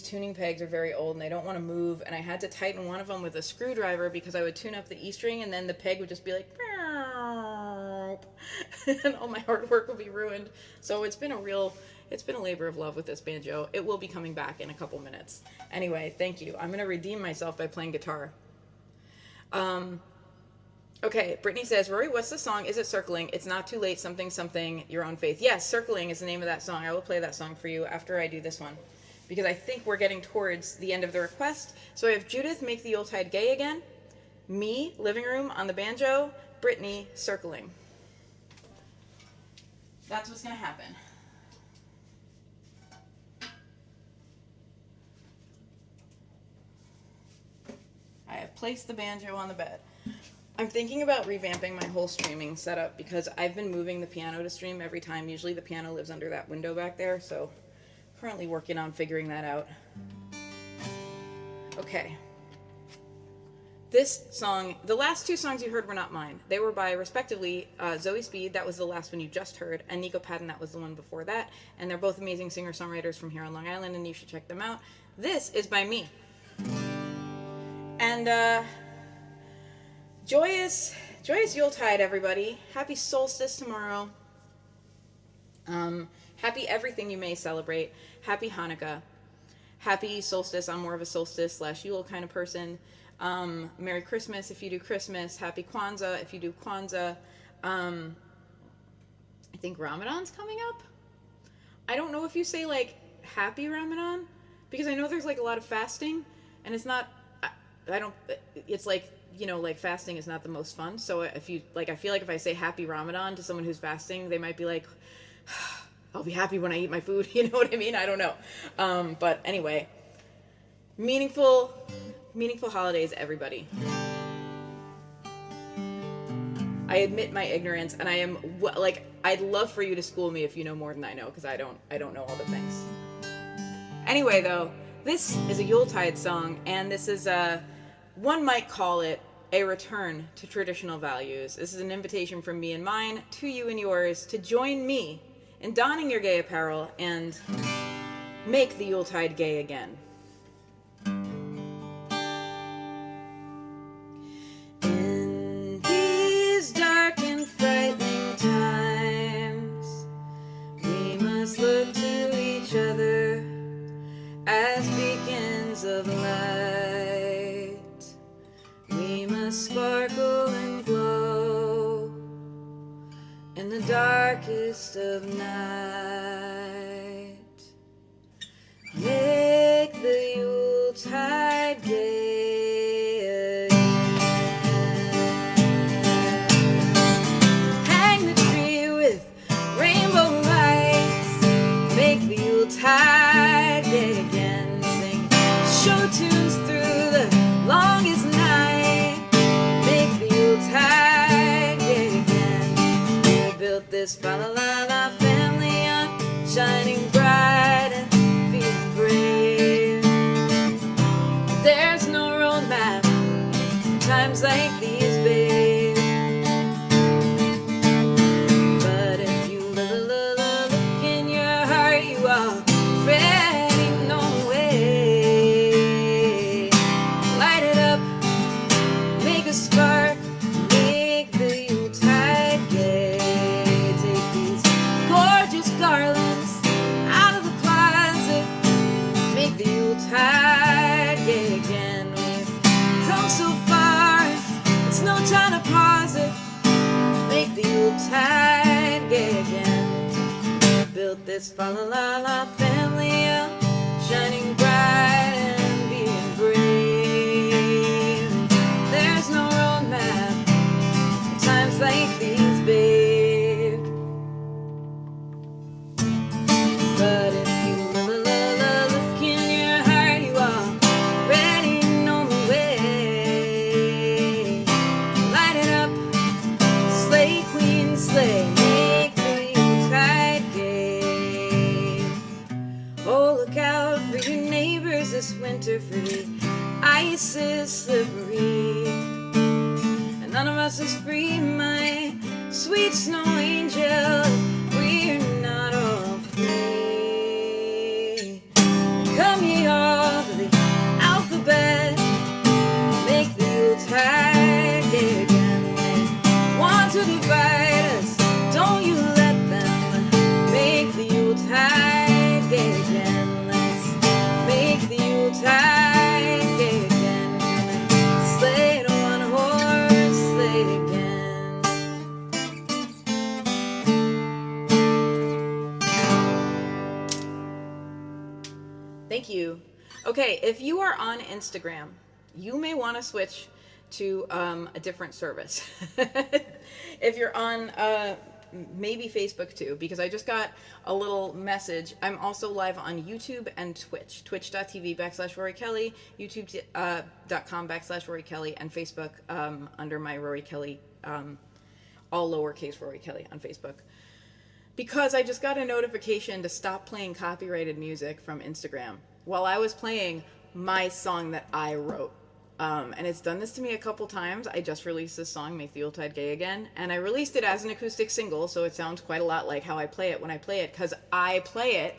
tuning pegs are very old and they don't want to move, and I had to tighten one of them with a screwdriver because I would tune up the E string and then the peg would just be like and all my hard work would be ruined. So it's been a labor of love with this banjo. It will be coming back in a couple minutes. Anyway, thank you. I'm going to redeem myself by playing guitar. Okay, Brittany says, Rory, what's the song? Is it Circling? It's not too late, something, your own faith. Yes, Circling is the name of that song. I will play that song for you after I do this one, because I think we're getting towards the end of the request. So I have Judith, Make the Yuletide Gay Again, me, Living Room on the banjo, Brittany, Circling. That's what's going to happen. I have placed the banjo on the bed. I'm thinking about revamping my whole streaming setup because I've been moving the piano to stream every time. Usually the piano lives under that window back there, so currently working on figuring that out. Okay. This song, the last 2 songs you heard were not mine. They were by, respectively, Zoe Speed, that was the last one you just heard, and Nico Padden, that was the one before that. And they're both amazing singer-songwriters from here on Long Island, and you should check them out. This is by me. And, joyous Yuletide, everybody. Happy solstice tomorrow. Happy everything you may celebrate. Happy Hanukkah. Happy solstice. I'm more of a solstice/Yule kind of person. Merry Christmas if you do Christmas. Happy Kwanzaa if you do Kwanzaa. I think Ramadan's coming up. I don't know if you say like Happy Ramadan, because I know there's like a lot of fasting, and it's not. It's like, you know, like fasting is not the most fun. So if you like, I feel like if I say Happy Ramadan to someone who's fasting, they might be like, I'll be happy when I eat my food. You know what I mean? I don't know. But anyway, meaningful holidays, everybody. I admit my ignorance, and I am like, I'd love for you to school me if you know more than I know, because I don't know all the things. Anyway, though, this is a Yuletide song, and this is one might call it a return to traditional values. This is an invitation from me and mine to you and yours to join me in donning your gay apparel and make the Yuletide gay again. In these dark and frightening times, we must look to each other as beacons of light. We must sparkle and glow in the darkest of night. Make the this fa la la la family shining bright and being brave. There's no roadmap for times like these, babe. But if you look in your heart, you already know the way. Light it up, slay queen, slay, make the Yuletide gay. Oh, look out for your neighbors this winter, for the ice is slippery, and none of us is free, my sweet snow angel. We're not all free. Come ye all to the alphabet, make the Yuletide gay again. They want to divide us, don't you let them. Make the Yuletide gay again. Let's make the Yuletide gay again. Sleigh to one horse sleigh again. Thank you. Okay, if you are on Instagram, you may want to switch to a different service. If you're on maybe Facebook too, because I just got a little message. I'm also live on YouTube and Twitch, twitch.tv/Rory Kelly, youtube.com/Rory Kelly, and Facebook under my Rory Kelly, all lowercase Rory Kelly on Facebook. Because I just got a notification to stop playing copyrighted music from Instagram while I was playing my song that I wrote. And it's done this to me a couple times. I just released this song, Make the Yuletide Gay Again, and I released it as an acoustic single, so it sounds quite a lot like how I play it when I play it, because I play it,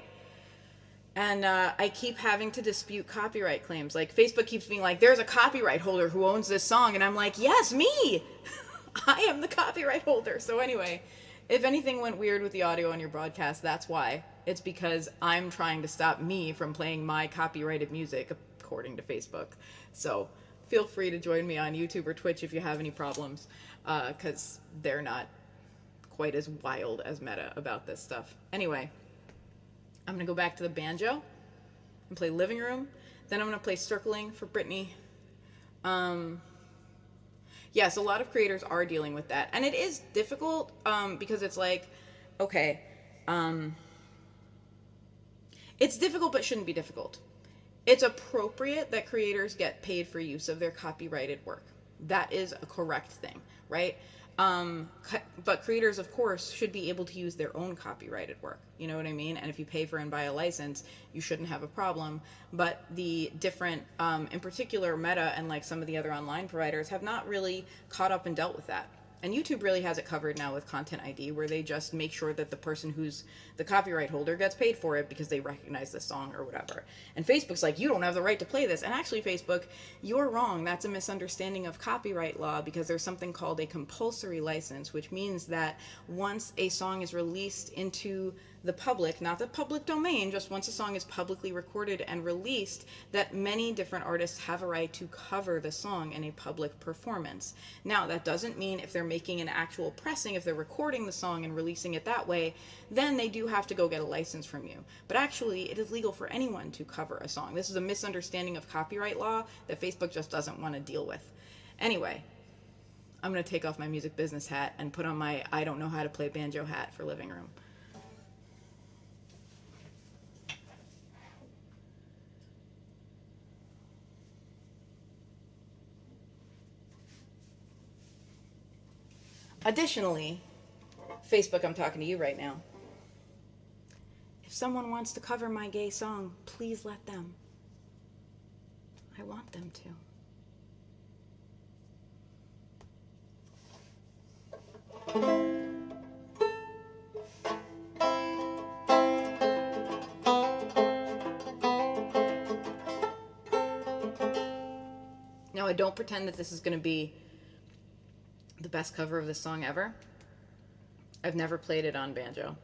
and I keep having to dispute copyright claims. Like, Facebook keeps being like, there's a copyright holder who owns this song, and I'm like, yes, me! I am the copyright holder. So anyway, if anything went weird with the audio on your broadcast, that's why. It's because I'm trying to stop me from playing my copyrighted music, according to Facebook. So feel free to join me on YouTube or Twitch if you have any problems, because they're not quite as wild as Meta about this stuff. Anyway, I'm going to go back to the banjo and play Living Room. Then I'm going to play Circling for Brittany. Yes, a lot of creators are dealing with that. And it is difficult because it's like, okay, it's difficult but shouldn't be difficult. It's appropriate that creators get paid for use of their copyrighted work. That is a correct thing, right? But creators, of course, should be able to use their own copyrighted work. You know what I mean? And if you pay for and buy a license, you shouldn't have a problem. But the different, in particular, Meta and like some of the other online providers have not really caught up and dealt with that. And YouTube really has it covered now with Content ID, where they just make sure that the person who's the copyright holder gets paid for it because they recognize the song or whatever. And Facebook's like, you don't have the right to play this. And actually, Facebook, you're wrong. That's a misunderstanding of copyright law, because there's something called a compulsory license, which means that once a song is released into the public, not the public domain, just once a song is publicly recorded and released, that many different artists have a right to cover the song in a public performance. Now, that doesn't mean if they're making an actual pressing, if they're recording the song and releasing it that way, then they do have to go get a license from you. But actually, it is legal for anyone to cover a song. This is a misunderstanding of copyright law that Facebook just doesn't want to deal with. Anyway, I'm going to take off my music business hat and put on my I don't know how to play banjo hat for Living Room. Additionally, Facebook, I'm talking to you right now. If someone wants to cover my gay song, please let them. I want them to. Now, I don't pretend that this is going to be the best cover of this song ever. I've never played it on banjo,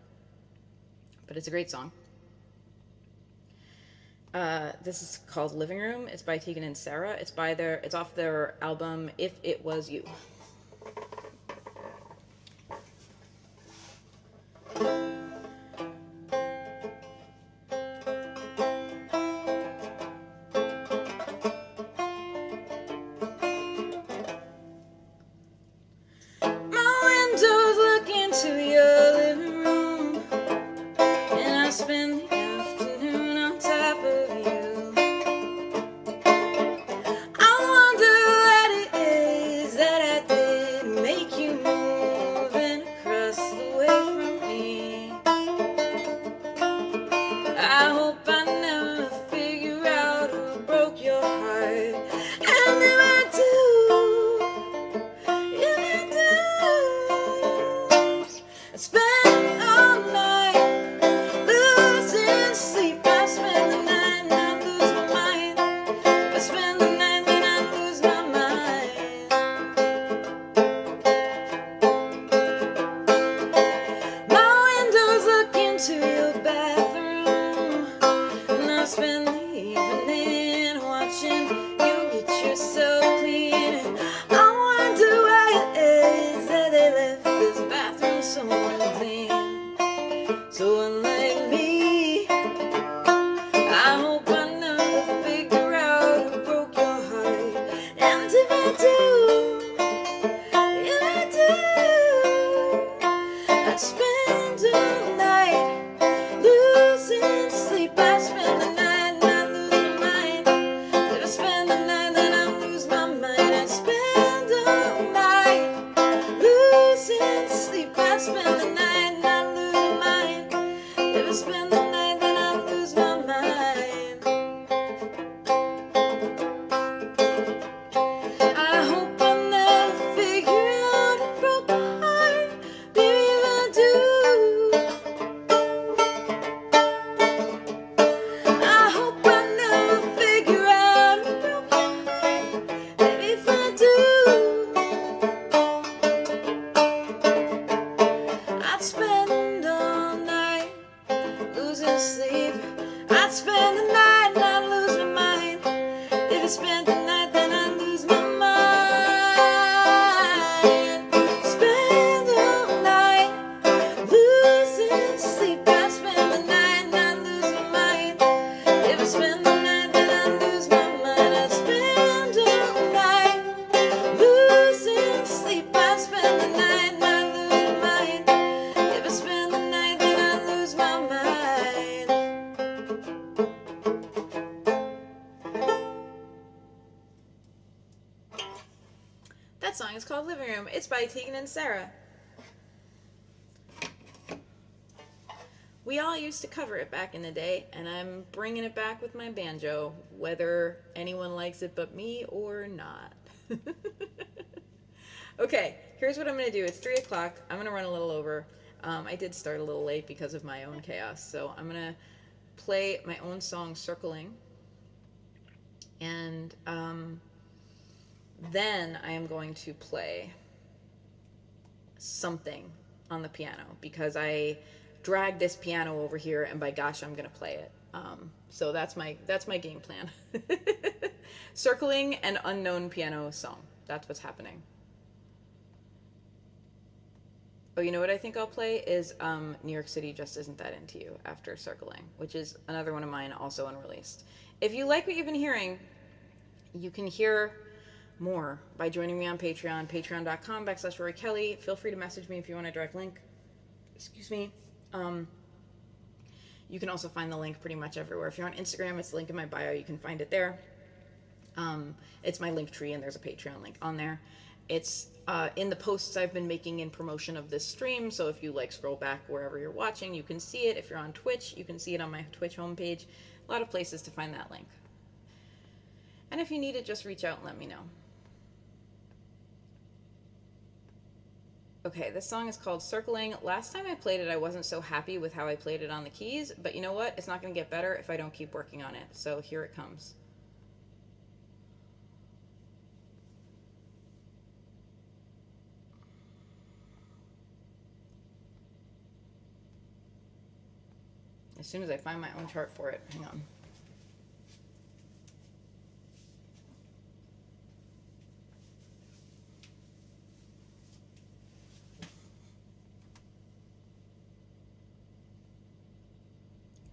but it's a great song. This is called Living Room. It's by Tegan and Sarah. It's off their album If It Was You. spend the evening watching you get yourself clean. And I wonder why it is that they left this bathroom so unclean. So unlike me, I hope I never figure out who broke your heart. And if I do, I'd spend all night losing sleep. I'd spend the night and I'd lose my mind. If I spend the night, then I'd lose my mind. I'd spend all night losing sleep. I'd spend the night and I'd lose my mind. If I spend the night, then I'd lose my mind. I hope I never figure out who broke my heart. Baby, if I do, I hope I never figure out who broke my heart. Baby, if I do, I'd spend all night losing sleep. I'd spend the night and I'd lose my mind. If I spent the night, then I'd lose my mind. Spend all night losing sleep. I'd spend the night and I'd lose my mind. If I spend the night, then I'd lose my mind. I'd spend all night losing sleep. I'd spend the night and I'd lose my mind. If I spend the night, then I'd lose my mind. That song is called Living Room. It's by Tegan and Sarah. We all used to cover it back in the day, and I'm bringing it back with my banjo, whether anyone likes it but me or not. Okay, here's what I'm going to do. It's 3 o'clock. I'm going to run a little over. I did start a little late because of my own chaos, so I'm going to play my own song, Circling, and then I am going to play something on the piano because I dragged this piano over here, and by gosh, I'm gonna play it. So that's my game plan. Circling an unknown piano song. That's what's happening. Oh, you know what I think I'll play is New York City Just Isn't That Into You after Circling, which is another one of mine, also unreleased. If you like what you've been hearing, you can hear more by joining me on Patreon, patreon.com/Rory Kelly. Feel free to message me if you want a direct link. Excuse me. You can also find the link pretty much everywhere. If you're on Instagram, it's the link in my bio. You can find it there. It's my link tree, and there's a Patreon link on there. It's in the posts I've been making in promotion of this stream, so if you scroll back wherever you're watching, you can see it. If you're on Twitch, you can see it on my Twitch homepage. A lot of places to find that link. And if you need it, just reach out and let me know. Okay, this song is called Circling. Last time I played it, I wasn't so happy with how I played it on the keys, but you know what? It's not going to get better if I don't keep working on it. So here it comes. As soon as I find my own chart for it, hang on.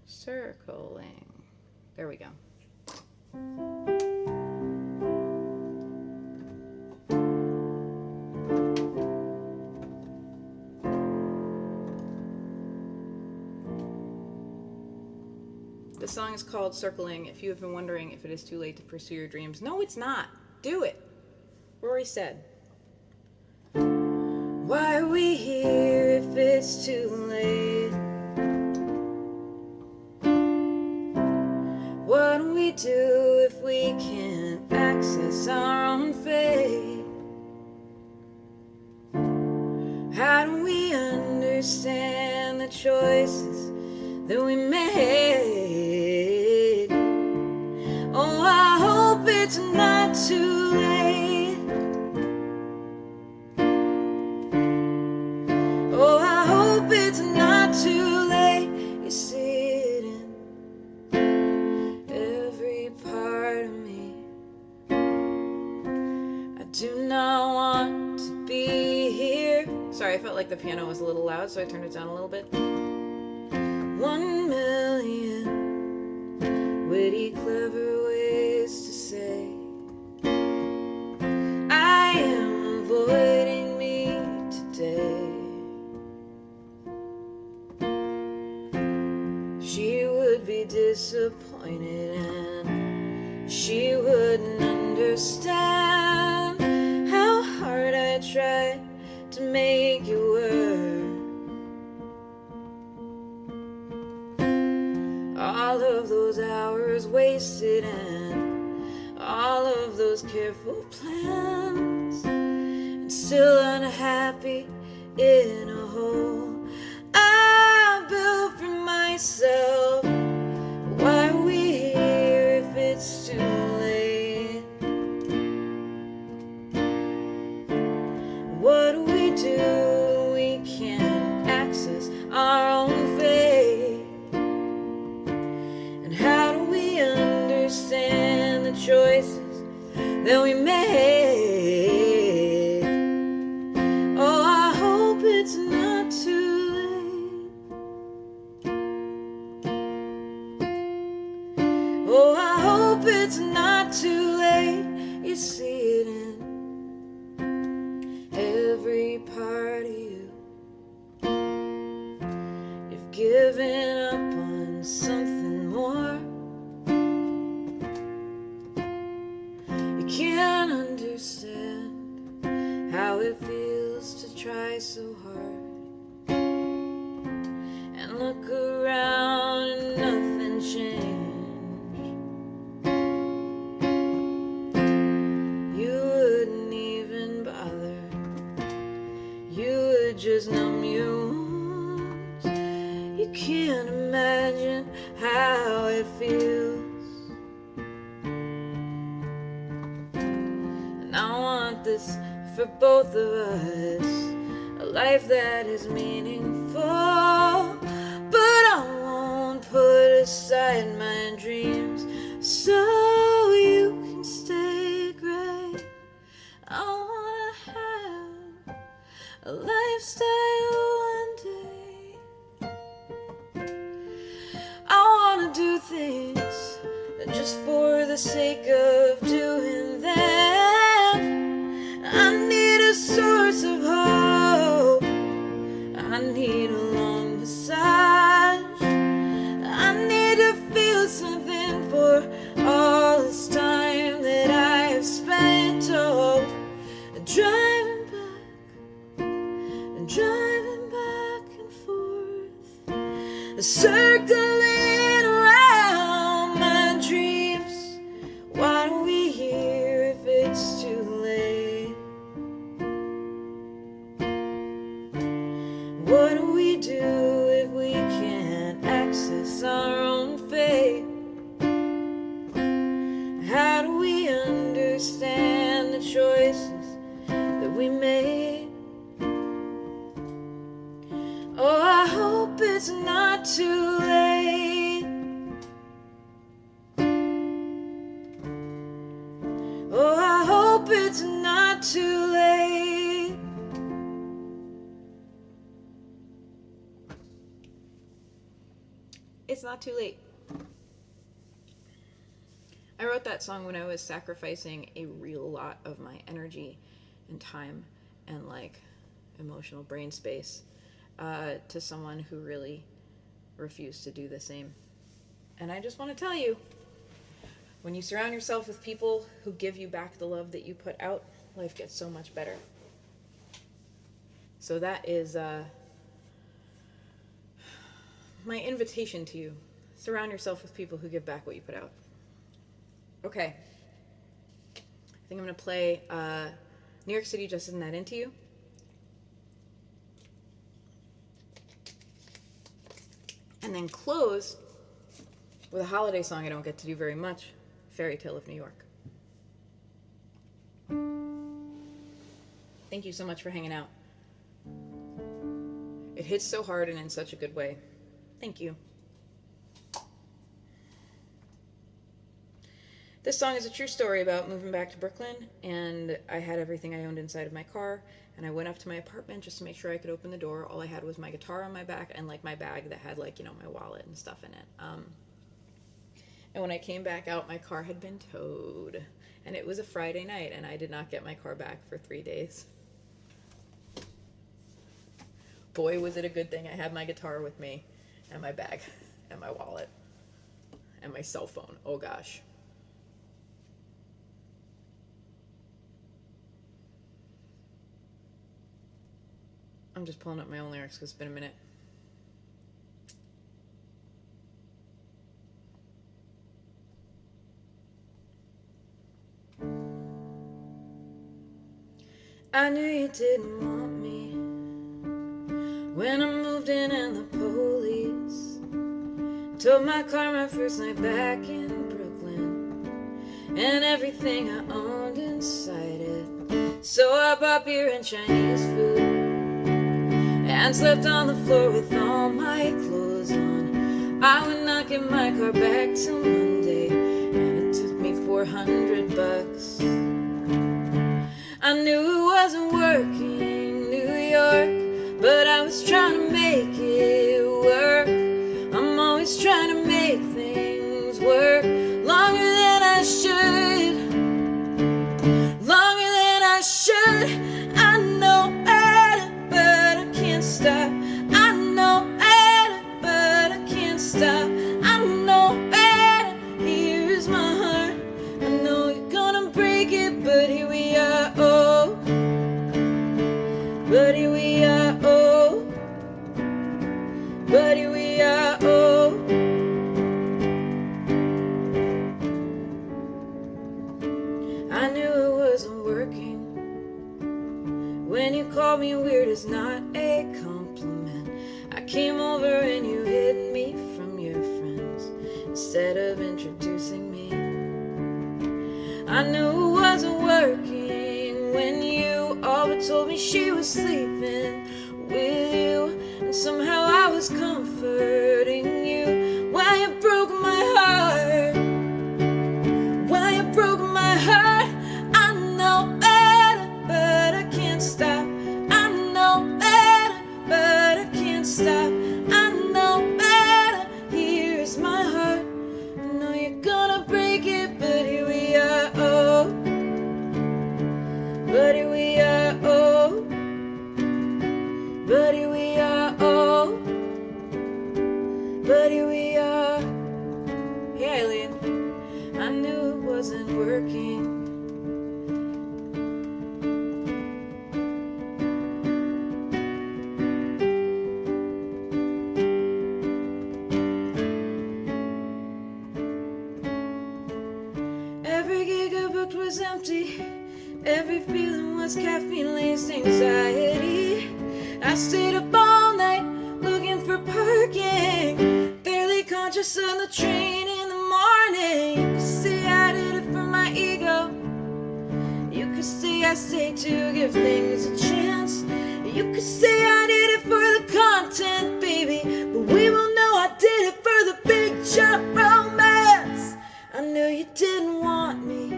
Circling. There we go. The song is called Circling. If you have been wondering if it is too late to pursue your dreams, no, it's not. Do it. Rory said. Why are we here if it's too late? What do we do if we can't access our own fate? How do we understand the choices that we made? Oh, I hope it's not too late. Oh, I hope it's not too late. You're sitting Sorry, I felt like the piano was a little loud, so I turned it down a little bit. 1,000,000 witty, clever ways to say I am avoiding me today. She would be disappointed and she wouldn't understand how hard I tried to make it work. All of those hours wasted and all of those careful plans, and still unhappy in a hole I built for myself. Why are we here if it's too late? What do we do when we can't access our own fate? And how do we understand the choices that we made? Oh, I hope it's not too late. Oh, I hope it's not too late. You see it in every part of you. You've given up on something more. You can't understand how it feels to try so hard and look around and nothing changed. You wouldn't even bother. You would just numb your wounds. You can't imagine how it feels. And I want this for both of us, a life that is meaningful. But I won't put aside my dreams so you can stay gray. I wanna have a lifestyle one day. I wanna do things just for the sake of doing them. I need a source of hope. I need a long massage. I need to feel something for all this time that I have spent. Oh, driving back and forth, circling around my dreams. Why are we here if it's too late? What do we do if we can't access our own fate? How do we understand the choices that we made? Oh, I hope it's not too late. Oh, I hope it's not too late. It's not too late. I wrote that song when I was sacrificing a real lot of my energy and time and emotional brain space to someone who really refused to do the same. And I just want to tell you, when you surround yourself with people who give you back the love that you put out, life gets so much better. So that is my invitation to you. Surround yourself with people who give back what you put out. Okay. I think I'm going to play New York City Just Isn't That Into You. And then close with a holiday song I don't get to do very much, Fairy Tale of New York. Thank you so much for hanging out. It hits so hard and in such a good way. Thank you. This song is a true story about moving back to Brooklyn, and I had everything I owned inside of my car, and I went up to my apartment just to make sure I could open the door. All I had was my guitar on my back and like my bag that had like, you know, my wallet and stuff in it. And when I came back out, my car had been towed, and it was a Friday night, and I did not get my car back for 3 days. Boy, was it a good thing I had my guitar with me, and my bag, and my wallet, and my cell phone. Oh gosh. I'm just pulling up my own lyrics because it's been a minute. I knew you didn't want me when I moved in and the police towed my car my first night back in Brooklyn and everything I owned inside it. So I bought beer and Chinese food and slept on the floor with all my clothes on. I would not get my car back till Monday, and it took me $400. I knew it wasn't working, New York, but I was trying to make it work. I'm always trying to make things work longer than I should, longer than I should. I know better, but I can't stop. I know better, but I can't stop. I know better, here's my heart. I know you're gonna break it, but here we are, oh. But here we are, oh. But here we are, oh. I knew it wasn't working. When you called me weird is not a compliment. I came over and you hid me from your friends instead of introducing me. I knew it wasn't working when you all but told me she was sleeping with you, and somehow I was comforting you while you broke my heart. While you broke my heart. I know better, but I can't stop. I know better, but I can't stop. I know better, here's my heart. I know you're gonna break it, but here we are, oh. But here we are, oh. But here we are, oh. But here we are. Hey, Eileen. I knew it wasn't working. Every gig I booked was empty. Every feeling was caffeine-laced anxiety. I stayed up all night looking for parking, barely conscious on the train in the morning. You could say I did it for my ego. You could say I stayed to give things a chance. You could say I did it for the content, baby, but we will know I did it for the big jump romance. I knew you didn't want me,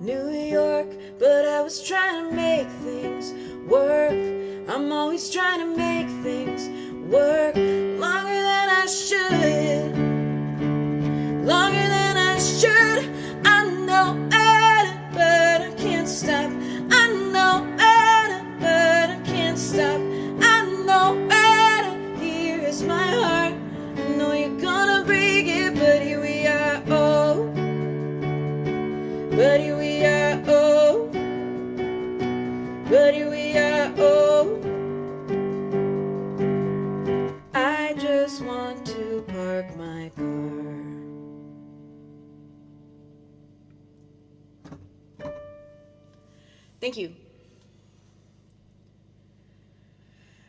New York, but I was trying to make things work. I'm always trying to make things work longer than I should, longer than I should. I know better, but I can't stop. I know better, but I can't stop. I know better, here's my heart. I know you're gonna break it, but here we are, oh. But here we are, oh. But here we are, oh. I just want to park my car. Thank you.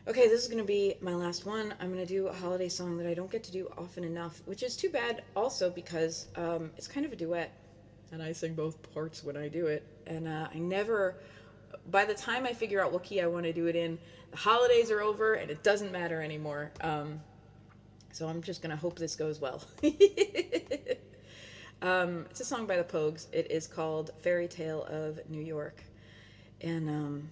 Okay, this is going to be my last one. I'm going to do a holiday song that I don't get to do often enough, which is too bad also because it's kind of a duet, and I sing both parts when I do it. And I never, by the time I figure out what key I want to do it in, the holidays are over and it doesn't matter anymore. So I'm just going to hope this goes well. It's a song by the Pogues. It is called Fairy Tale of New York. And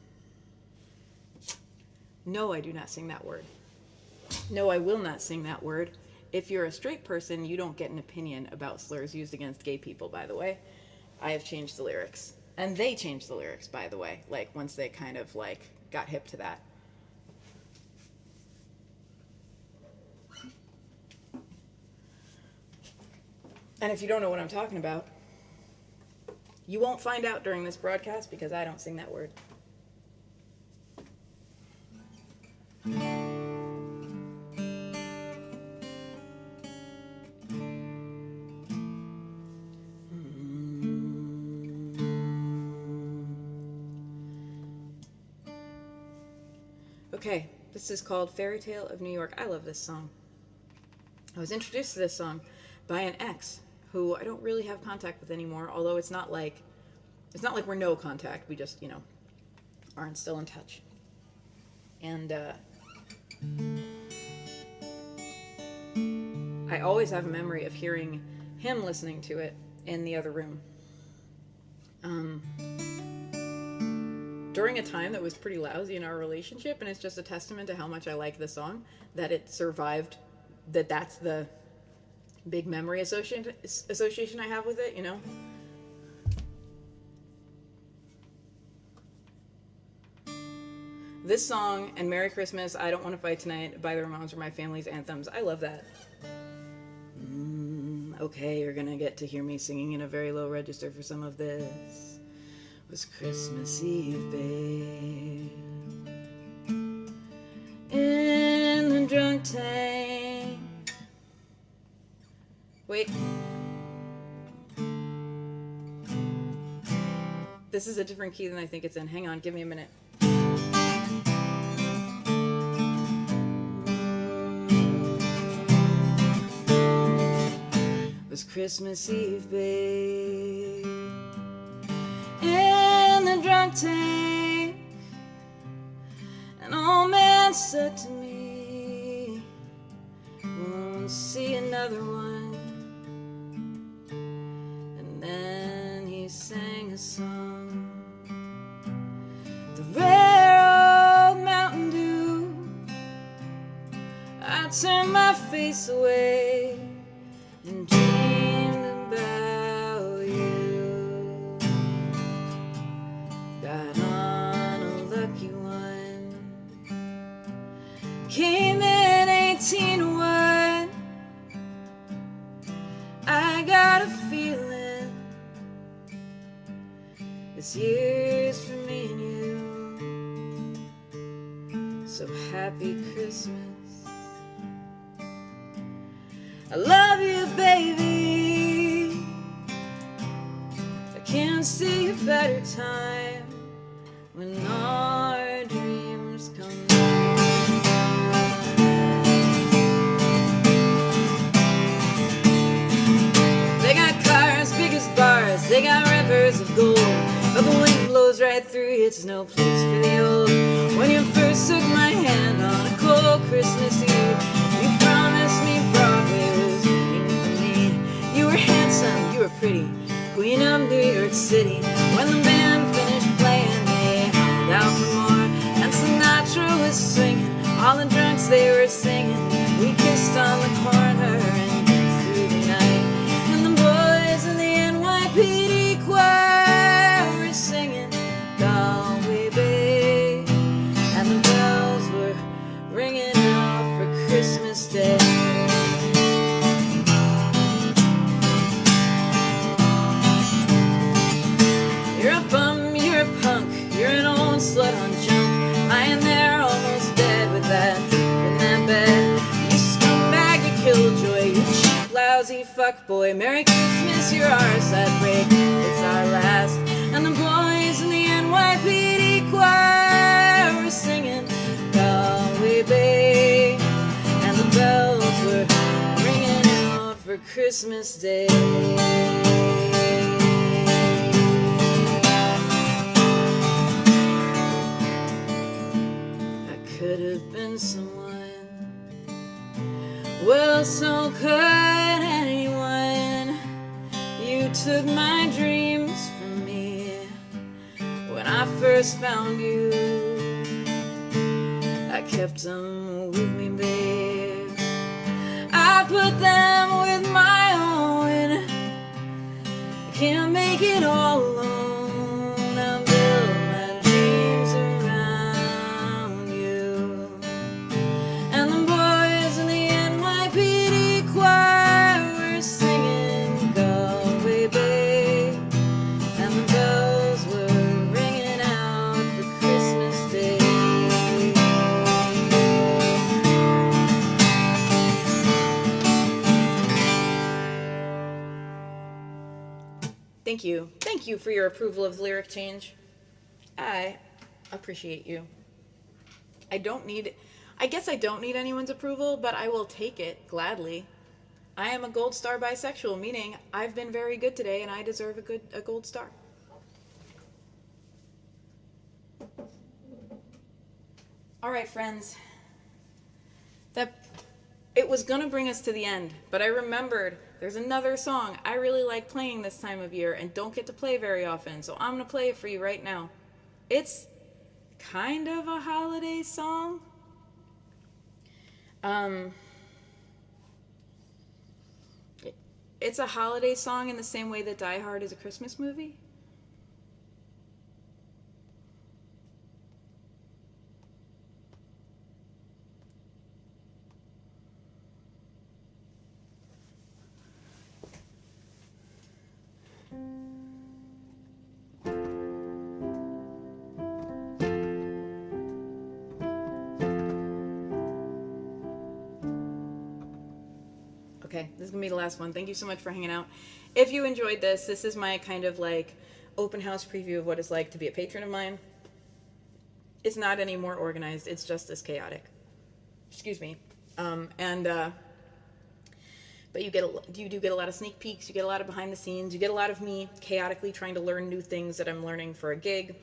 no, I do not sing that word. No, I will not sing that word. If you're a straight person, you don't get an opinion about slurs used against gay people, by the way. I have changed the lyrics. And they changed the lyrics, by the way, like once they kind of like got hip to that. And if you don't know what I'm talking about, you won't find out during this broadcast because I don't sing that word. Okay, this is called Fairy Tale of New York. I love this song. I was introduced to this song by an ex who I don't really have contact with anymore, although it's not like we're no contact. We just, aren't still in touch. And I always have a memory of hearing him listening to it in the other room. During a time that was pretty lousy in our relationship, and it's just a testament to how much I like the song, that it survived, that's the big memory association I have with it, This song and Merry Christmas, I Don't Want to Fight Tonight by the Ramones are my family's anthems. I love that. Okay, you're gonna get to hear me singing in a very low register for some of this. It was Christmas Eve, babe, in the drunk tank. Wait. This is a different key than I think it's in. Hang on, give me a minute. It was Christmas Eve, babe, in the drunk tank. An old man said to me, won't see another one. And then he sang a song, the rare old Mountain Dew. I turned my face away and dreamed about you. Got on a lucky one, came in 18-1. I got a feeling this year's for me and you. So happy Christmas. I love you, baby. I can't see a better time when our dreams come true. They got cars big as bars, they got rivers of gold, but the wind blows right through, it's no place for the old. When you first took my hand on a cold Christmas Eve, you promised me Broadway was waiting for me. You were handsome, you were pretty, queen of New York City. When the band finished playing, they held out for more, and Sinatra was swinging, all the drunks they were singing. We kissed on the corner and danced through the night, and the boys in the NYPD choir were singing Galway Bay, and the bells were ringing out for Christmas Day. You're a bum, you're a punk, you're an old slut on junk, lying there almost dead with that in that bed. You scumbag, you killjoy, you cheap, lousy fuckboy. Merry Christmas, you're ours, that break, it's our last. And the boys in the NYPD choir were singing Galway Bay, and the bells were ringing out for Christmas Day. Could have been someone, well, so could anyone. you took my dreams from me when I first found you. I kept them with me, babe. I put them with my own. I can't make it all alone. I built my dreams around you. And the boys in the NYPD choir were singing Galway Bay, and the bells were ringing out for Christmas Day. Thank you. Thank you for your approval of lyric change. I appreciate you. I guess I don't need anyone's approval, but I will take it gladly. I am a gold star bisexual, meaning I've been very good today and I deserve a gold star. All right, friends. It was gonna bring us to the end, but I remembered there's another song I really like playing this time of year and don't get to play very often, so I'm gonna play it for you right now. It's kind of a holiday song. It's a holiday song in the same way that Die Hard is a Christmas movie. Okay, this is gonna be the last one. Thank you so much for hanging out. If you enjoyed this is my kind of like open house preview of what it's like to be a patron of mine. It's not any more organized, it's just as chaotic. Excuse me. But you do get a lot of sneak peeks, you get a lot of behind the scenes, you get a lot of me chaotically trying to learn new things that I'm learning for a gig.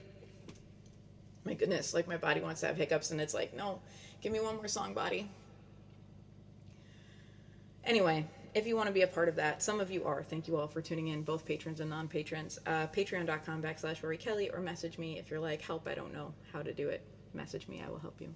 My goodness, like my body wants to have hiccups and it's like, no, give me one more song, body. Anyway, if you want to be a part of that, some of you are. Thank you all for tuning in, both patrons and non-patrons. Patreon.com/Rory Kelly, or message me if you're like, help, I don't know how to do it. Message me, I will help you.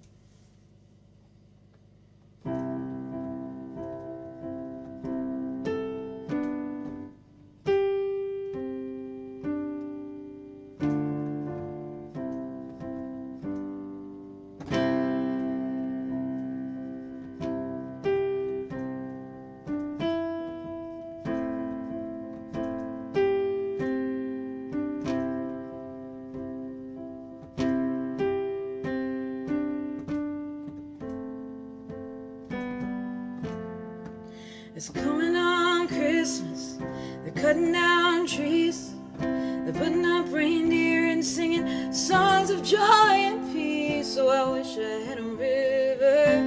It's coming on Christmas, they're cutting down trees, they're putting up reindeer and singing songs of joy and peace. So I wish I had a river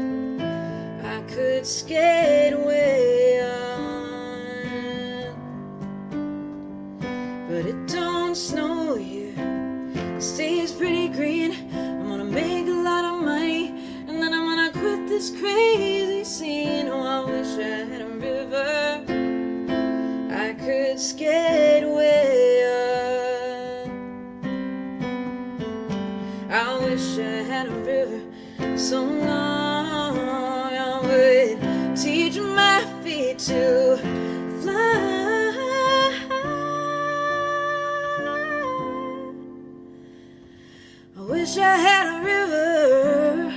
I could skate away on, but it don't snow here, it stays pretty green. I'm gonna make a lot of money and then I'm gonna quit this crazy scene. Oh, I wish I had a river I could skate away on. I wish I had a river so long I would teach my feet to fly. I wish I had a river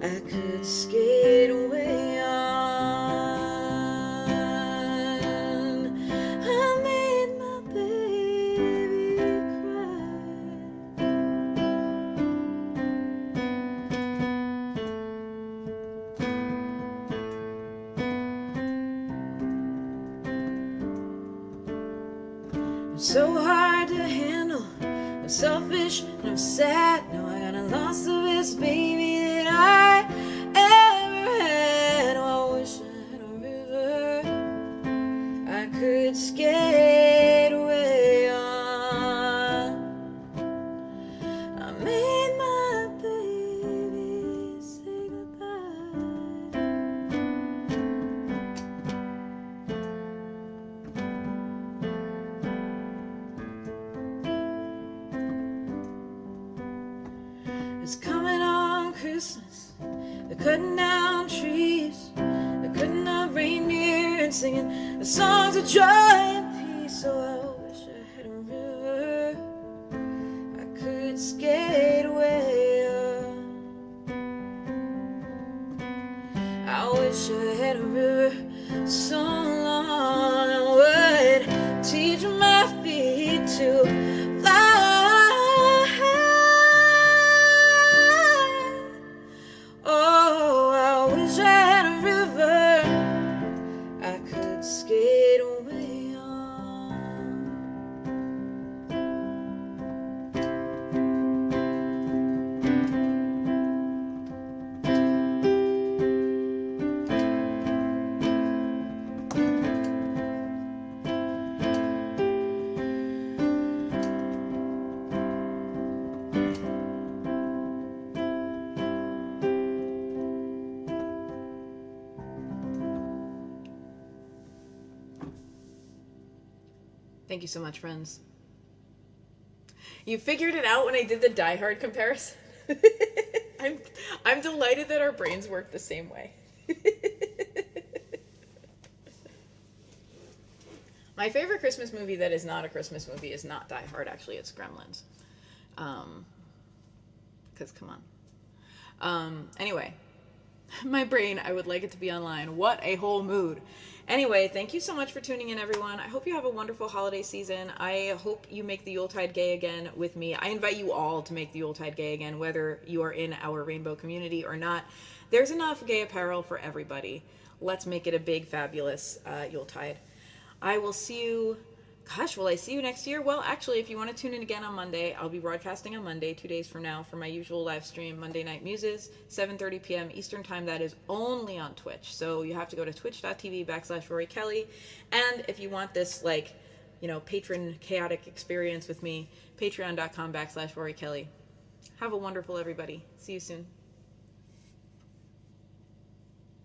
I could skate away on. I made my baby cry. It's so hard to handle. I'm selfish and I'm sad. Now I got a loss of this baby that I ever had. Oh, I wish I had a river I could skate away on. I made my baby say goodbye. It's coming on Christmas. They're cutting down trees. They're cutting up reindeer and singing the songs of joy and peace. So I wish I had a river I could skate away on. I wish I had a river so long I would teach my feet to fly. Oh, I wish I had a river I could skate away on. Thank you so much, friends. You figured it out when I did the Die Hard comparison. I'm delighted that our brains work the same way. My favorite Christmas movie that is not a Christmas movie is not Die Hard. Actually, it's Gremlins. Because come on. Anyway, my brain, I would like it to be online. What a whole mood. Anyway, thank you so much for tuning in, everyone. I hope you have a wonderful holiday season. I hope you make the Yuletide gay again with me. I invite you all to make the Yuletide gay again, whether you are in our rainbow community or not. There's enough gay apparel for everybody. Let's make it a big, fabulous Yuletide. I will see you... Gosh, will I see you next year? Well, actually, if you want to tune in again on Monday, I'll be broadcasting on Monday, 2 days from now, for my usual live stream, Monday Night Muses, 7:30 p.m. Eastern Time. That is only on Twitch. So you have to go to twitch.tv/Rory Kelly. And if you want this, like, you know, patron chaotic experience with me, patreon.com/Rory Kelly. Have a wonderful, everybody. See you soon.